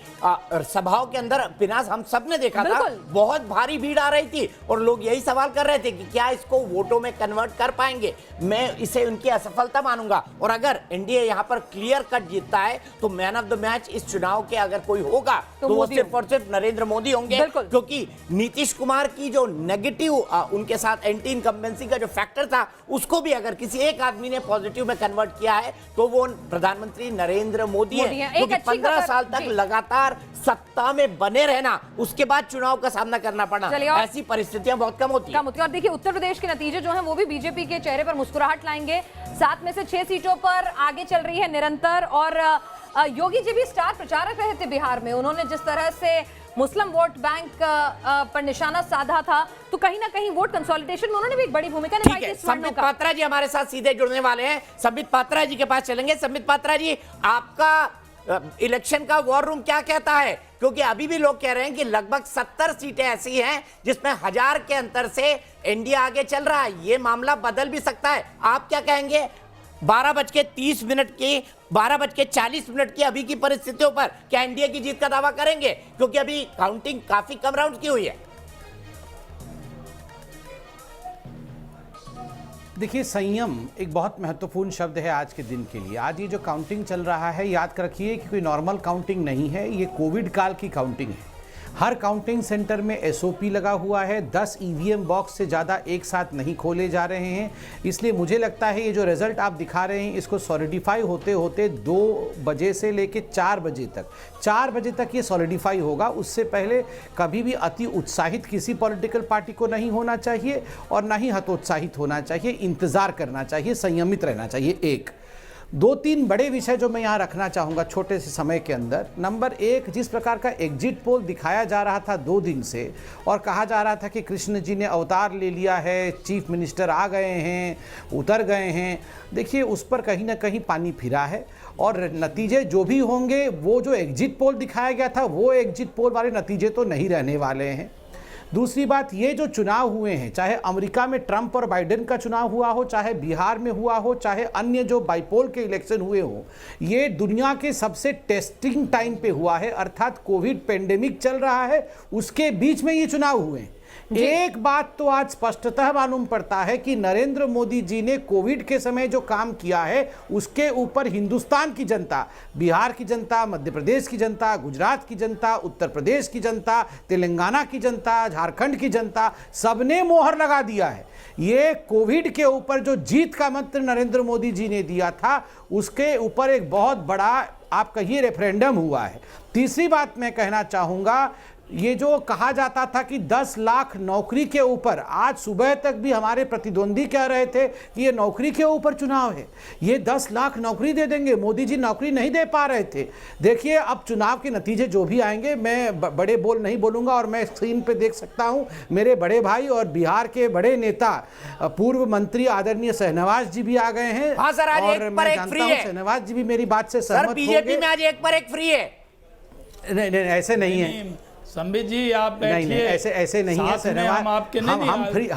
सभाओं के अंदर पिनास हम सब ने देखा था, बहुत भारी भीड़ आ रही थी और लोग यही सवाल कर रहे थे कि क्या इसको वोटों में कन्वर्ट कर पाएंगे। मैं इसे उनकी असफलता मानूंगा। और अगर एनडीए यहां पर क्लियर कट जीतता है, तो मैन ऑफ द मैच इस चुनाव के अगर कोई होगा तो वो सिर्फ और सिर्फ नरेंद्र मोदी होंगे, क्योंकि नीतीश कुमार की जो नेगेटिव उनके साथ एंटी इनकम्बेंसी का जो फैक्टर था, उसको भी अगर किसी एक आदमी ने पॉजिटिव में कन्वर्ट किया है, तो वो प्रधानमंत्री नरेंद्र मोदी है, क्योंकि 15 साल तक लगातार सत्ता में बने रहना, उसके बाद चुनाव का सामना करना पड़ा, ऐसी परिस्थितियां बहुत कम होती है। और देखिए, उत्तर प्रदेश के नतीजे जो हैं वो भी बीजेपी के चेहरे पर मुस्कुराहट लाएंगे। 7 में से 6 सीटों पर आगे चल रही है निरंतर। और योगी जी भी स्टार प्रचारक रहे थे बिहार में। उन्होंने जिस तरह से मुस्लिम वोट बैंक पर निशाना साधा था, तो कहीं ना कहीं वोट कंसोलिडेशन में उन्होंने भी एक बड़ी भूमिका निभाई थी। संबित पात्रा जी हमारे साथ सीधे जुड़ने वाले हैं। संबित पात्रा जी के पास चलेंगे। संबित पात्रा जी, आपका इलेक्शन का वॉर रूम क्या कहता है? क्योंकि अभी भी लोग कह रहे हैं कि लगभग 70 सीटें ऐसी हैं जिसमें 1000 के अंतर से एनडीए आगे चल रहा है। ये मामला बदल भी सकता है, आप क्या कहेंगे? 12:30 की 12:40 की अभी की परिस्थितियों पर क्या एनडीए की जीत का दावा करेंगे? क्योंकि अभी काउंटिंग काफी कम राउंड की हुई है। देखिए, संयम एक बहुत महत्वपूर्ण शब्द है आज के दिन के लिए। आज ये जो काउंटिंग चल रहा है, याद रखिए कि कोई नॉर्मल काउंटिंग नहीं है, ये कोविड काल की काउंटिंग है। हर काउंटिंग सेंटर में एसओपी लगा हुआ है। 10 ईवीएम बॉक्स से ज़्यादा एक साथ नहीं खोले जा रहे हैं। इसलिए मुझे लगता है ये जो रिज़ल्ट आप दिखा रहे हैं, इसको सॉलिडिफाई होते होते 2 बजे से लेके 4 बजे तक, 4 बजे तक ये सॉलिडिफाई होगा। उससे पहले कभी भी अति उत्साहित किसी पॉलिटिकल पार्टी को नहीं होना चाहिए और ना ही हतोत्साहित होना चाहिए। इंतज़ार करना चाहिए, संयमित रहना चाहिए। 1 2-3 बड़े विषय जो मैं यहाँ रखना चाहूँगा छोटे से समय के अंदर। नंबर 1, जिस प्रकार का एग्जिट पोल दिखाया जा रहा था 2 दिन से और कहा जा रहा था कि कृष्ण जी ने अवतार ले लिया है, चीफ मिनिस्टर आ गए हैं, उतर गए हैं, देखिए उस पर कहीं ना कहीं पानी फिरा है और नतीजे जो भी होंगे, वो जो एग्जिट पोल दिखाया गया था वो एग्जिट पोल वाले नतीजे तो नहीं रहने वाले हैं। दूसरी बात, ये जो चुनाव हुए हैं, चाहे अमेरिका में ट्रंप और बाइडेन का चुनाव हुआ हो, चाहे बिहार में हुआ हो, चाहे अन्य जो बाइपोल के इलेक्शन हुए हो, ये दुनिया के सबसे टेस्टिंग टाइम पे हुआ है। अर्थात कोविड पेंडेमिक चल रहा है, उसके बीच में ये चुनाव हुए हैं। एक बात तो आज स्पष्टतः मालूम पड़ता है कि नरेंद्र मोदी जी ने कोविड के समय जो काम किया है उसके ऊपर हिंदुस्तान की जनता, बिहार की जनता, मध्य प्रदेश की जनता, गुजरात की जनता, उत्तर प्रदेश की जनता, तेलंगाना की जनता, झारखंड की जनता, सबने मोहर लगा दिया है। ये कोविड के ऊपर जो जीत का मंत्र नरेंद्र मोदी जी ने दिया था, उसके ऊपर एक बहुत बड़ा आप कहिए रेफरेंडम हुआ है। तीसरी बात मैं कहना चाहूँगा, ये जो कहा जाता था कि 10 लाख नौकरी के ऊपर, आज सुबह तक भी हमारे प्रतिद्वंदी कह रहे थे कि ये नौकरी के ऊपर चुनाव है, ये 10 लाख नौकरी दे देंगे। मोदी जी नौकरी नहीं दे पा रहे थे। देखिए अब चुनाव के नतीजे जो भी आएंगे, मैं बड़े बोल नहीं बोलूँगा और मैं स्क्रीन पे देख सकता हूँ मेरे बड़े भाई और बिहार के बड़े नेता पूर्व मंत्री आदरणीय शहनवाज जी भी आ गए हैं। हाँ सर, आज और एक पर मैं एक जानता फ्री हूँ है। शहनवाज जी भी मेरी बात से सहमत होंगे। बीजेपी में आज एक पर एक फ्री है। नहीं, ऐसे नहीं है संबित जी, आप बैठिए। नहीं, ऐसे नहीं है शहनवाज, हम आपके नहीं, हम फ्री,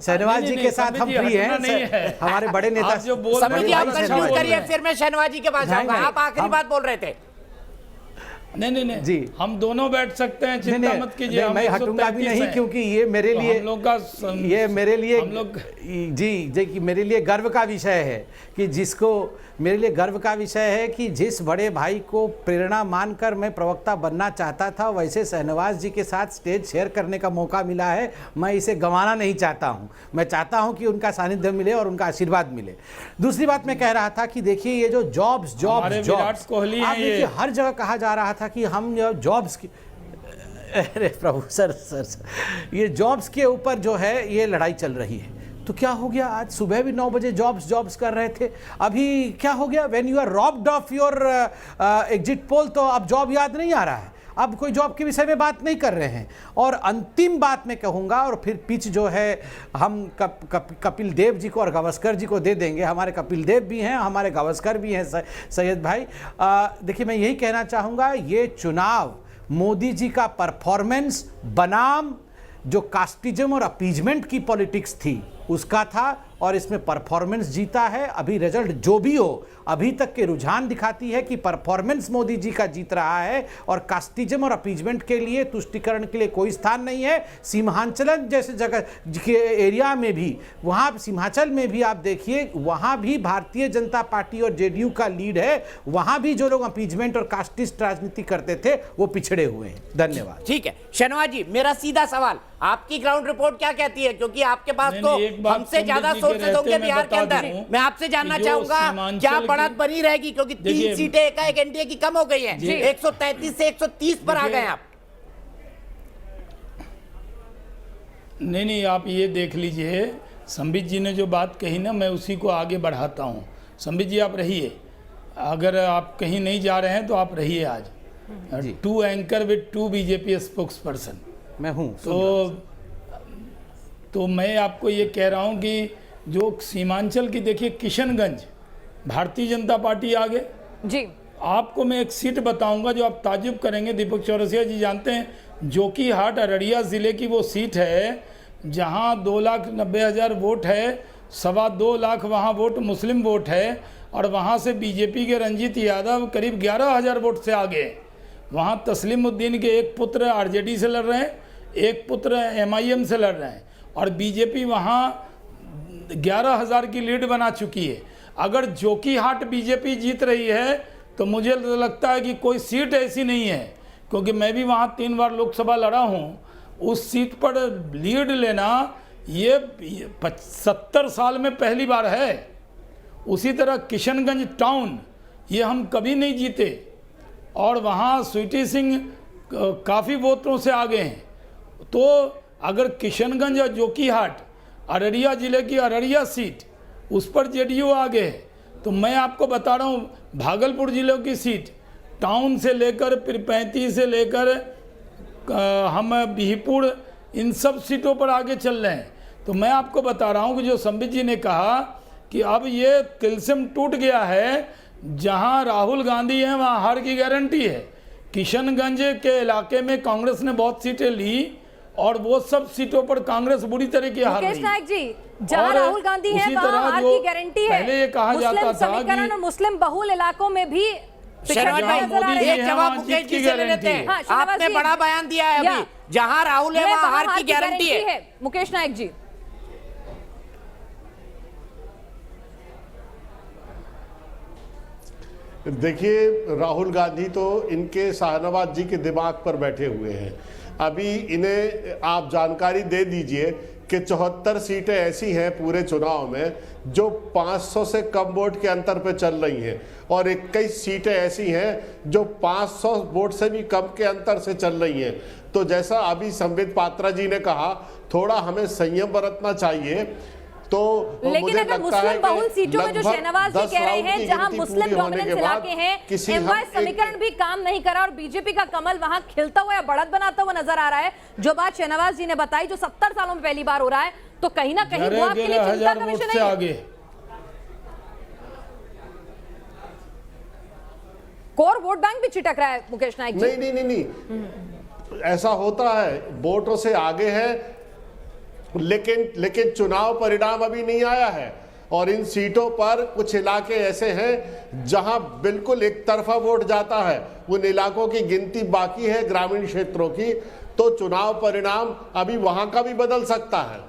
शहनवाज जी के साथ हम फ्री हैं। हमारे बड़े नेता जो बोल रहे हैं, फिर मैं शहनवाज जी के पास जाऊंगा। आप आखिरी बात बोल रहे थे। नहीं जी, हम दोनों बैठ सकते हैं, चिंता मत कीजिए। मैं हटूंगा भी नहीं, क्योंकि ये मेरे लिए मेरे लिए गर्व का विषय है कि मेरे लिए गर्व का विषय है कि जिस बड़े भाई को प्रेरणा मानकर मैं प्रवक्ता बनना चाहता था, वैसे शहनवाज जी के साथ स्टेज शेयर करने का मौका मिला है। मैं इसे गंवाना नहीं चाहता हूं। मैं चाहता हूं कि उनका सानिध्य मिले और उनका आशीर्वाद मिले। दूसरी बात मैं कह रहा था कि देखिए ये जो जॉब्स विराट कोहली हैं, ये हर जगह कहा जा रहा था कि हम जॉब्स की, अरे प्रभु सर, ये जॉब्स के ऊपर जो है ये लड़ाई चल रही है। तो क्या हो गया, आज सुबह भी 9 बजे जॉब्स कर रहे थे, अभी क्या हो गया, when you are robbed of your exit poll, तो अब जॉब याद नहीं आ रहा है, अब कोई जॉब के विषय में बात नहीं कर रहे हैं। और अंतिम बात मैं कहूँगा, और फिर पिच जो है हम कपिल देव जी को और गावस्कर जी को दे देंगे। हमारे कपिल देव भी हैं, हमारे गावस्कर भी हैं सैयद भाई। देखिए मैं यही कहना चाहूँगा, ये चुनाव मोदी जी का परफॉर्मेंस बनाम जो कास्टिज्म और अपीजमेंट की पॉलिटिक्स थी उसका था, और इसमें परफॉर्मेंस जीता है। अभी रिजल्ट जो भी हो, अभी तक के रुझान दिखाती है कि परफॉर्मेंस मोदी जी का जीत रहा है और कास्टिज्म और अपीजमेंट के लिए, तुष्टिकरण के लिए कोई स्थान नहीं है। सीमांचलन जैसे जगह के एरिया में भी, वहाँ सीमांचल में भी आप देखिए, वहाँ भी भारतीय जनता पार्टी और जेडीयू का लीड है। वहाँ भी जो लोग अपीजमेंट और कास्टिस्ट राजनीति करते थे वो पिछड़े हुए हैं। धन्यवाद। ठीक है शहनवाज जी, मेरा सीधा सवाल, आपकी ग्राउंड रिपोर्ट क्या कहती है? क्योंकि आपके पास तो हमसे ज्यादा सोर्सेज होंगे बिहार के अंदर। मैं आपसे जानना चाहूंगा, क्या बढ़त बनी रहेगी? क्योंकि 3 सीटें एकाएक एनडीए की कम हो गई हैं, 133 से 130 पर आ गए आप। नहीं, आप ये देख लीजिए, संबित जी ने जो बात कही ना, मैं उसी को आगे बढ़ाता हूँ। संबित जी आप रहिए, अगर आप कहीं नहीं जा रहे हैं तो आप रहिए। आज 2 anchor with 2 BJP spokes person मैं हूँ। तो मैं आपको ये कह रहा हूँ कि जो सीमांचल की देखिए, किशनगंज भारतीय जनता पार्टी आगे जी। आपको मैं एक सीट बताऊंगा जो आप ताजुब करेंगे। दीपक चौरसिया जी जानते हैं, जोकीहाट अररिया ज़िले की वो सीट है जहां 2,90,000 वोट है, 2.25 लाख वहाँ वोट मुस्लिम वोट है, और वहाँ से बीजेपी के रंजीत यादव करीब 11,000 वोट से आगे हैं। वहाँ तस्लीमुद्दीन के एक पुत्र आरजेडी से लड़ रहे हैं, एक पुत्र एमआईएम से लड़ रहे हैं, और बीजेपी वहाँ 11,000 की लीड बना चुकी है। अगर जोकीहाट बीजेपी जीत रही है तो मुझे लगता है कि कोई सीट ऐसी नहीं है, क्योंकि मैं भी वहाँ 3 बार लोकसभा लड़ा हूँ, उस सीट पर लीड लेना ये 70 साल में पहली बार है। उसी तरह किशनगंज टाउन ये हम कभी नहीं जीते, और वहाँ स्वीटी सिंह काफ़ी वोटों से आगे हैं। तो अगर किशनगंज और जोकीहाट अररिया ज़िले की अररिया सीट उस पर जेडीयू आगे है, तो मैं आपको बता रहा हूँ भागलपुर ज़िले की सीट टाउन से लेकर फिर 35 से लेकर हम बिहपुर, इन सब सीटों पर आगे चल रहे हैं। तो मैं आपको बता रहा हूँ कि जो संबित जी ने कहा कि अब ये तिलस्म टूट गया है, जहाँ राहुल गांधी हैं वहाँ हार की गारंटी है। किशनगंज के इलाके में कांग्रेस ने बहुत सीटें ली, और वो सब सीटों पर कांग्रेस बुरी तरीके हार रही। मुकेश नायक जी, जहाँ राहुल गांधी हैं वहाँ हार की गारंटी है। पहले ये कहा जाता था कि और मुस्लिम बहुल इलाकों में भी शरद भाई एक जवाब मुकेश जी से ले लेते हैं। आपने बड़ा बयान दिया है अभी, जहाँ राहुल है वहाँ हार की गारंटी है। मुकेश नायक जी, देखिए, राहुल गांधी तो इनके शाहनवाज जी के दिमाग पर बैठे हुए हैं। अभी इन्हें आप जानकारी दे दीजिए कि 74 सीटें ऐसी हैं पूरे चुनाव में जो 500 से कम वोट के अंतर पे चल रही हैं, और 21 सीटें ऐसी हैं जो 500 वोट से भी कम के अंतर से चल रही हैं। तो जैसा अभी संबित पात्रा जी ने कहा, थोड़ा हमें संयम बरतना चाहिए। तो लेकिन अगर मुस्लिम बहुल सीटों में जो शहनवाज जी कह रहे हैं जहां मुस्लिम डोमिनेंस इलाके हैं, एमवाई समीकरण भी काम नहीं करा और बीजेपी का कमल वहां खिलता हुआ या बढ़त बनाता हुआ नजर आ रहा है, जो बात शहनवाज जी ने बताई जो 70 सालों में पहली बार हो रहा है, तो कहीं ना कहीं वो आपके लिए चिंता का विषय नहीं है। कोर वोट बैंक भी चिटक रहा है मुकेश नायक जी। नहीं, ऐसा होता है, वोटों से आगे है, लेकिन चुनाव परिणाम अभी नहीं आया है, और इन सीटों पर कुछ इलाके ऐसे हैं जहां बिल्कुल एक तरफा वोट जाता है। उन इलाकों की गिनती बाकी है, ग्रामीण क्षेत्रों की, तो चुनाव परिणाम अभी वहां का भी बदल सकता है।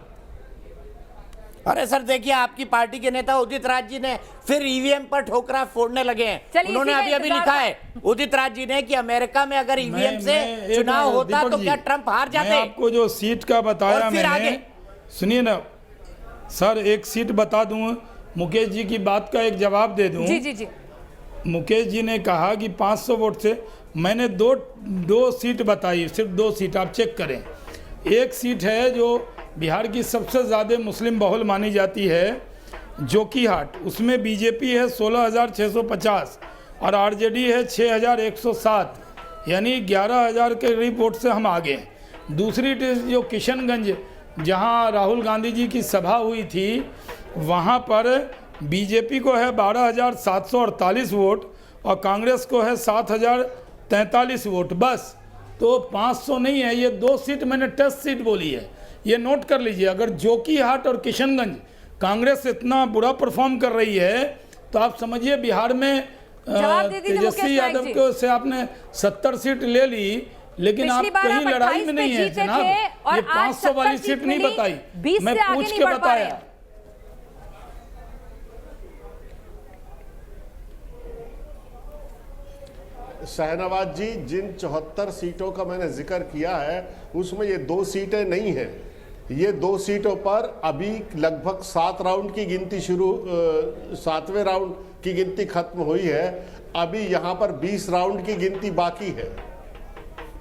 अरे सर देखिए, आपकी पार्टी के नेता उदित राज जी ने फिर ईवीएम पर ठोकरा फोड़ने लगे हैं। उन्होंने अभी लिखा है उदित राज जी ने कि अमेरिका में अगर ईवीएम से चुनाव होता तो क्या ट्रंप हार जाते। आपको जो सीट का बताया मैंने, सुनिए ना सर, एक सीट बता दूं, मुकेश जी की बात का एक जवाब दे दूं। जी। मुकेश जी ने कहा कि 500 वोट से, मैंने दो सीट बताई, सिर्फ 2 सीट, आप चेक करें। एक सीट है जो बिहार की सबसे ज़्यादा मुस्लिम बहुल मानी जाती है, जोकीहाट, उसमें बीजेपी है 16,650 और आरजेडी है 6,107, यानी 11,000 के करीब वोट से हम आगे हैं। दूसरी जो किशनगंज जहां राहुल गांधी जी की सभा हुई थी, वहां पर बीजेपी को है 12,748 वोट और कांग्रेस को है 7,043 वोट, बस। तो 500 नहीं है, ये 2 सीट मैंने टेस्ट सीट बोली है, ये नोट कर लीजिए। अगर जोकीहाट और किशनगंज कांग्रेस इतना बुरा परफॉर्म कर रही है, तो आप समझिए बिहार में तेजस्वी यादव को से आपने 70 सीट ले ली, लेकिन आप कहीं लड़ाई में नहीं है जनाब। ये 500 वाली सीट नहीं बताई, मैं पूछ के बताया। शहनवाज जी, जिन 74 सीटों का मैंने जिक्र किया है उसमें ये 2 सीटें नहीं हैं। ये 2 सीटों पर अभी लगभग 7 राउंड की गिनती शुरू, 7वें राउंड की गिनती खत्म हुई है। अभी यहाँ पर 20 राउंड की गिनती बाकी है।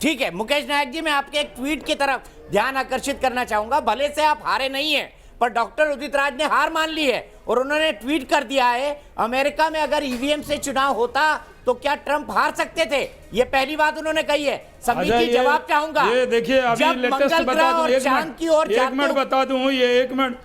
ठीक है मुकेश नायक जी, मैं आपके एक ट्वीट की तरफ ध्यान आकर्षित करना चाहूंगा। भले से आप हारे नहीं हैं, पर डॉक्टर उदित राज ने हार मान ली है और उन्होंने ट्वीट कर दिया है, अमेरिका में अगर ईवीएम से चुनाव होता तो क्या ट्रंप हार सकते थे। ये पहली बात उन्होंने कही है। संबित जी जवाब चाहूंगा। ये देखिए, अभी लेटेस्ट बता दूं, एक मिनट बता दूं, ये 1 मिनट।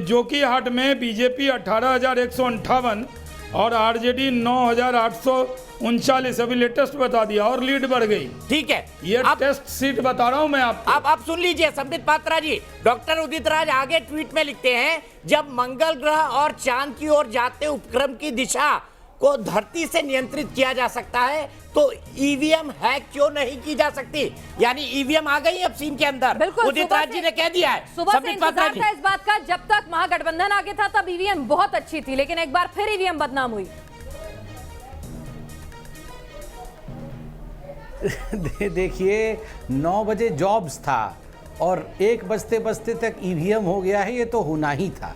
जोकीहाट में बीजेपी 18,158 और आरजेडी 9,839, अभी लेटेस्ट बता दिया और लीड बढ़ गई। ठीक है, ये टेस्ट सीट बता रहा हूं मैं आपको। आप सुन लीजिए संबित पात्रा जी। डॉक्टर उदित राज आगे ट्वीट में लिखते हैं, जब मंगल ग्रह और चांद की ओर जाते उपक्रम की दिशा को धरती से नियंत्रित किया जा सकता है तो ईवीएम हैक क्यों नहीं की जा सकती? यानी ईवीएम आ गई अब सीन के अंदर। बिल्कुल, उदित राज जी ने कह दिया है। सुबह से इंतजार था इस बात का, जब तक महागठबंधन आगे था तब ईवीएम बहुत अच्छी थी, लेकिन एक बार फिर ईवीएम बदनाम हुई। देखिए 9 बजे जॉब्स था और 1 बजते बजते तक ईवीएम हो गया है, ये तो होना ही था।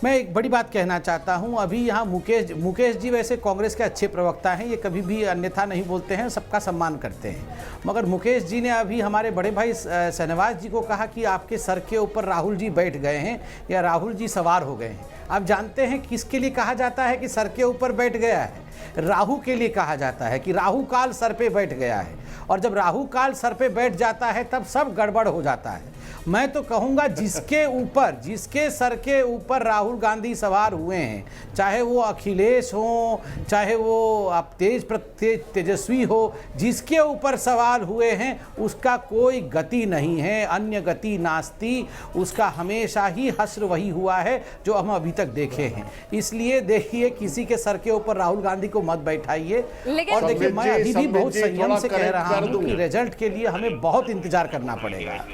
मैं एक बड़ी बात कहना चाहता हूं, अभी यहाँ मुकेश जी वैसे कांग्रेस के अच्छे प्रवक्ता हैं, ये कभी भी अन्यथा नहीं बोलते हैं, सबका सम्मान करते हैं, मगर मुकेश जी ने अभी हमारे बड़े भाई शहनवाज जी को कहा कि आपके सर के ऊपर राहुल जी बैठ गए हैं या राहुल जी सवार हो गए हैं। आप जानते हैं किसके लिए कहा जाता है कि सर के ऊपर बैठ गया है? राहु के लिए कहा जाता है कि राहु काल सर पे बैठ गया है, और जब राहु काल सर पे बैठ जाता है तब सब गड़बड़ हो जाता है। मैं तो कहूँगा जिसके सर के ऊपर राहुल गांधी सवार हुए हैं, चाहे वो अखिलेश हो, चाहे वो आप तेजस्वी हो, जिसके ऊपर सवार हुए हैं उसका कोई गति नहीं है, अन्य गति नास्ति, उसका हमेशा ही हश्र वही हुआ है जो हम अभी तक देखे हैं। इसलिए देखिए, किसी के सर के ऊपर राहुल गांधी को मत बैठाइए। और देखिए, मैं अभी भी बहुत संयम से कह रहा हूँ कि रिजल्ट के लिए हमें बहुत इंतजार करना पड़ेगा।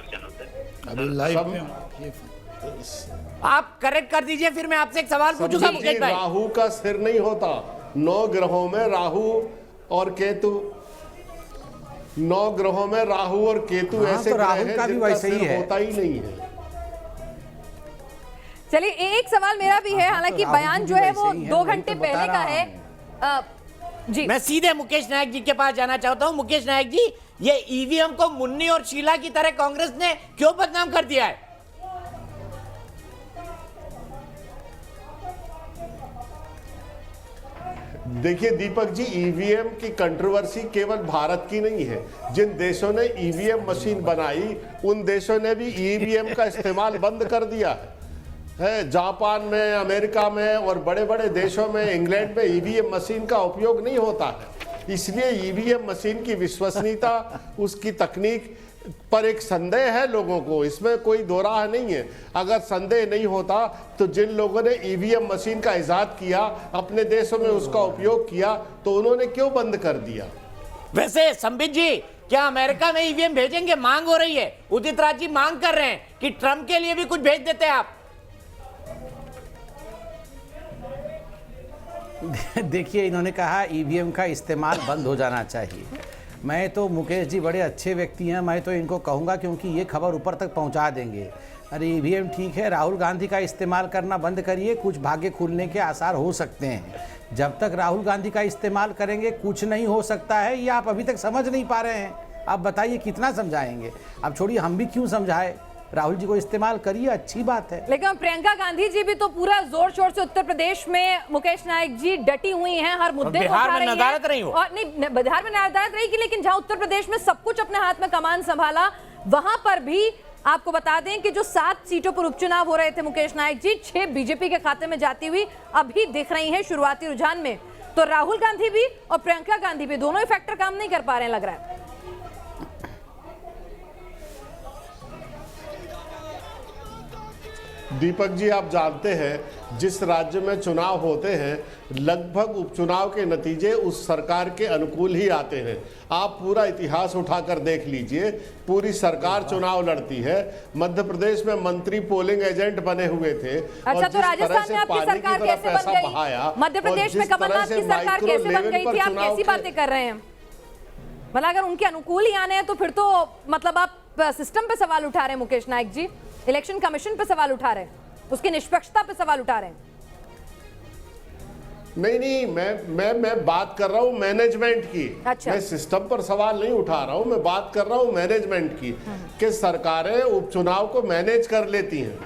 अभी लाइव में आप करेक्ट कर दीजिए, फिर मैं आपसे एक सवाल पूछूंगा मुकेश भाई। राहु का सिर नहीं होता, 9 ग्रहों में राहु और केतु, 9 ग्रहों में राहु और केतु ऐसे तो राहुल का भी वैसे ही है, होता ही नहीं है। चलिए, एक सवाल मेरा भी है, हालांकि बयान जो है वो 2 घंटे पहले का है। जी, मैं सीधे मुकेश नायक जी के पास जाना चाहता हूं। मुकेश नायक जी, ये ईवीएम को मुन्नी और शीला की तरह कांग्रेस ने क्यों बदनाम कर दिया है? देखिए दीपक जी, ईवीएम की कंट्रोवर्सी केवल भारत की नहीं है। जिन देशों ने ईवीएम मशीन बनाई उन देशों ने भी ईवीएम का इस्तेमाल बंद कर दिया है। जापान में, अमेरिका में और बड़े बड़े देशों में, इंग्लैंड में ईवीएम मशीन का उपयोग नहीं होता है। इसलिए ईवीएम मशीन की विश्वसनीयता, उसकी तकनीक पर एक संदेह है लोगों को, इसमें कोई दो राह नहीं है। अगर संदेह नहीं होता तो जिन लोगों ने ईवीएम मशीन का इजाद किया, अपने देशों में उसका उपयोग किया, तो उन्होंने क्यों बंद कर दिया? वैसे संबित जी, क्या अमेरिका में ईवीएम भेजेंगे? मांग हो रही है, उदित राज जी मांग कर रहे हैं कि ट्रंप के लिए भी कुछ भेज देते हैं आप। देखिए, इन्होंने कहा ईवीएम का इस्तेमाल बंद हो जाना चाहिए। मैं तो मुकेश जी बड़े अच्छे व्यक्ति हैं, मैं तो इनको कहूँगा, क्योंकि ये खबर ऊपर तक पहुँचा देंगे। अरे ईवीएम ठीक है, राहुल गांधी का इस्तेमाल करना बंद करिए, कुछ भाग्य खुलने के आसार हो सकते हैं। जब तक राहुल गांधी का इस्तेमाल करेंगे कुछ नहीं हो सकता है, ये आप अभी तक समझ नहीं पा रहे हैं। आप बताइए कितना समझाएंगे? अब छोड़िए, हम भी क्यों समझाए, राहुल जी को इस्तेमाल करिए, अच्छी बात है। लेकिन प्रियंका गांधी जी भी तो पूरा जोर शोर से उत्तर प्रदेश में मुकेश नायक जी डटी हुई हैं, हर मुद्दे को उठा रही हैं। नदारत रही हो। और नहीं, बिहार में नदारत रही, लेकिन जहां उत्तर प्रदेश में सब कुछ अपने हाथ में कमान संभाला, वहां पर भी आपको बता दें कि जो 7 सीटों पर उपचुनाव हो रहे थे मुकेश नायक जी, 6 बीजेपी के खाते में जाती हुई अभी दिख रही हैं शुरुआती रुझान में। तो राहुल गांधी भी और प्रियंका गांधी भी दोनों ही फैक्टर काम नहीं कर पा रहे हैं, लग रहा है। दीपक जी, आप जानते हैं जिस राज्य में चुनाव होते हैं लगभग उपचुनाव के नतीजे उस सरकार के अनुकूल ही आते हैं। आप पूरा इतिहास उठाकर देख लीजिए, पूरी सरकार चुनाव लड़ती है। मध्य प्रदेश में मंत्री पोलिंग एजेंट बने हुए थे। अच्छा, तो राजस्थान में आपकी सरकार कैसे बन गई? मध्य प्रदेश में कमलनाथ की सरकार कैसे बन गई थी? आप कैसी बातें कर रहे हैं? मतलब अगर उनके अनुकूल ही आने हैं तो फिर तो मतलब आप सिस्टम पे सवाल उठा रहे हैं मुकेश नायक जी, इलेक्शन कमीशन पे सवाल उठा रहे हैं, उसकी निष्पक्षता पे सवाल उठा रहे हैं। नहीं, मैं बात कर रहा हूँ मैनेजमेंट की। अच्छा। मैं सिस्टम पर सवाल नहीं उठा रहा हूँ, मैं बात कर रहा हूँ मैनेजमेंट की, कि सरकारें उपचुनाव को मैनेज कर लेती हैं।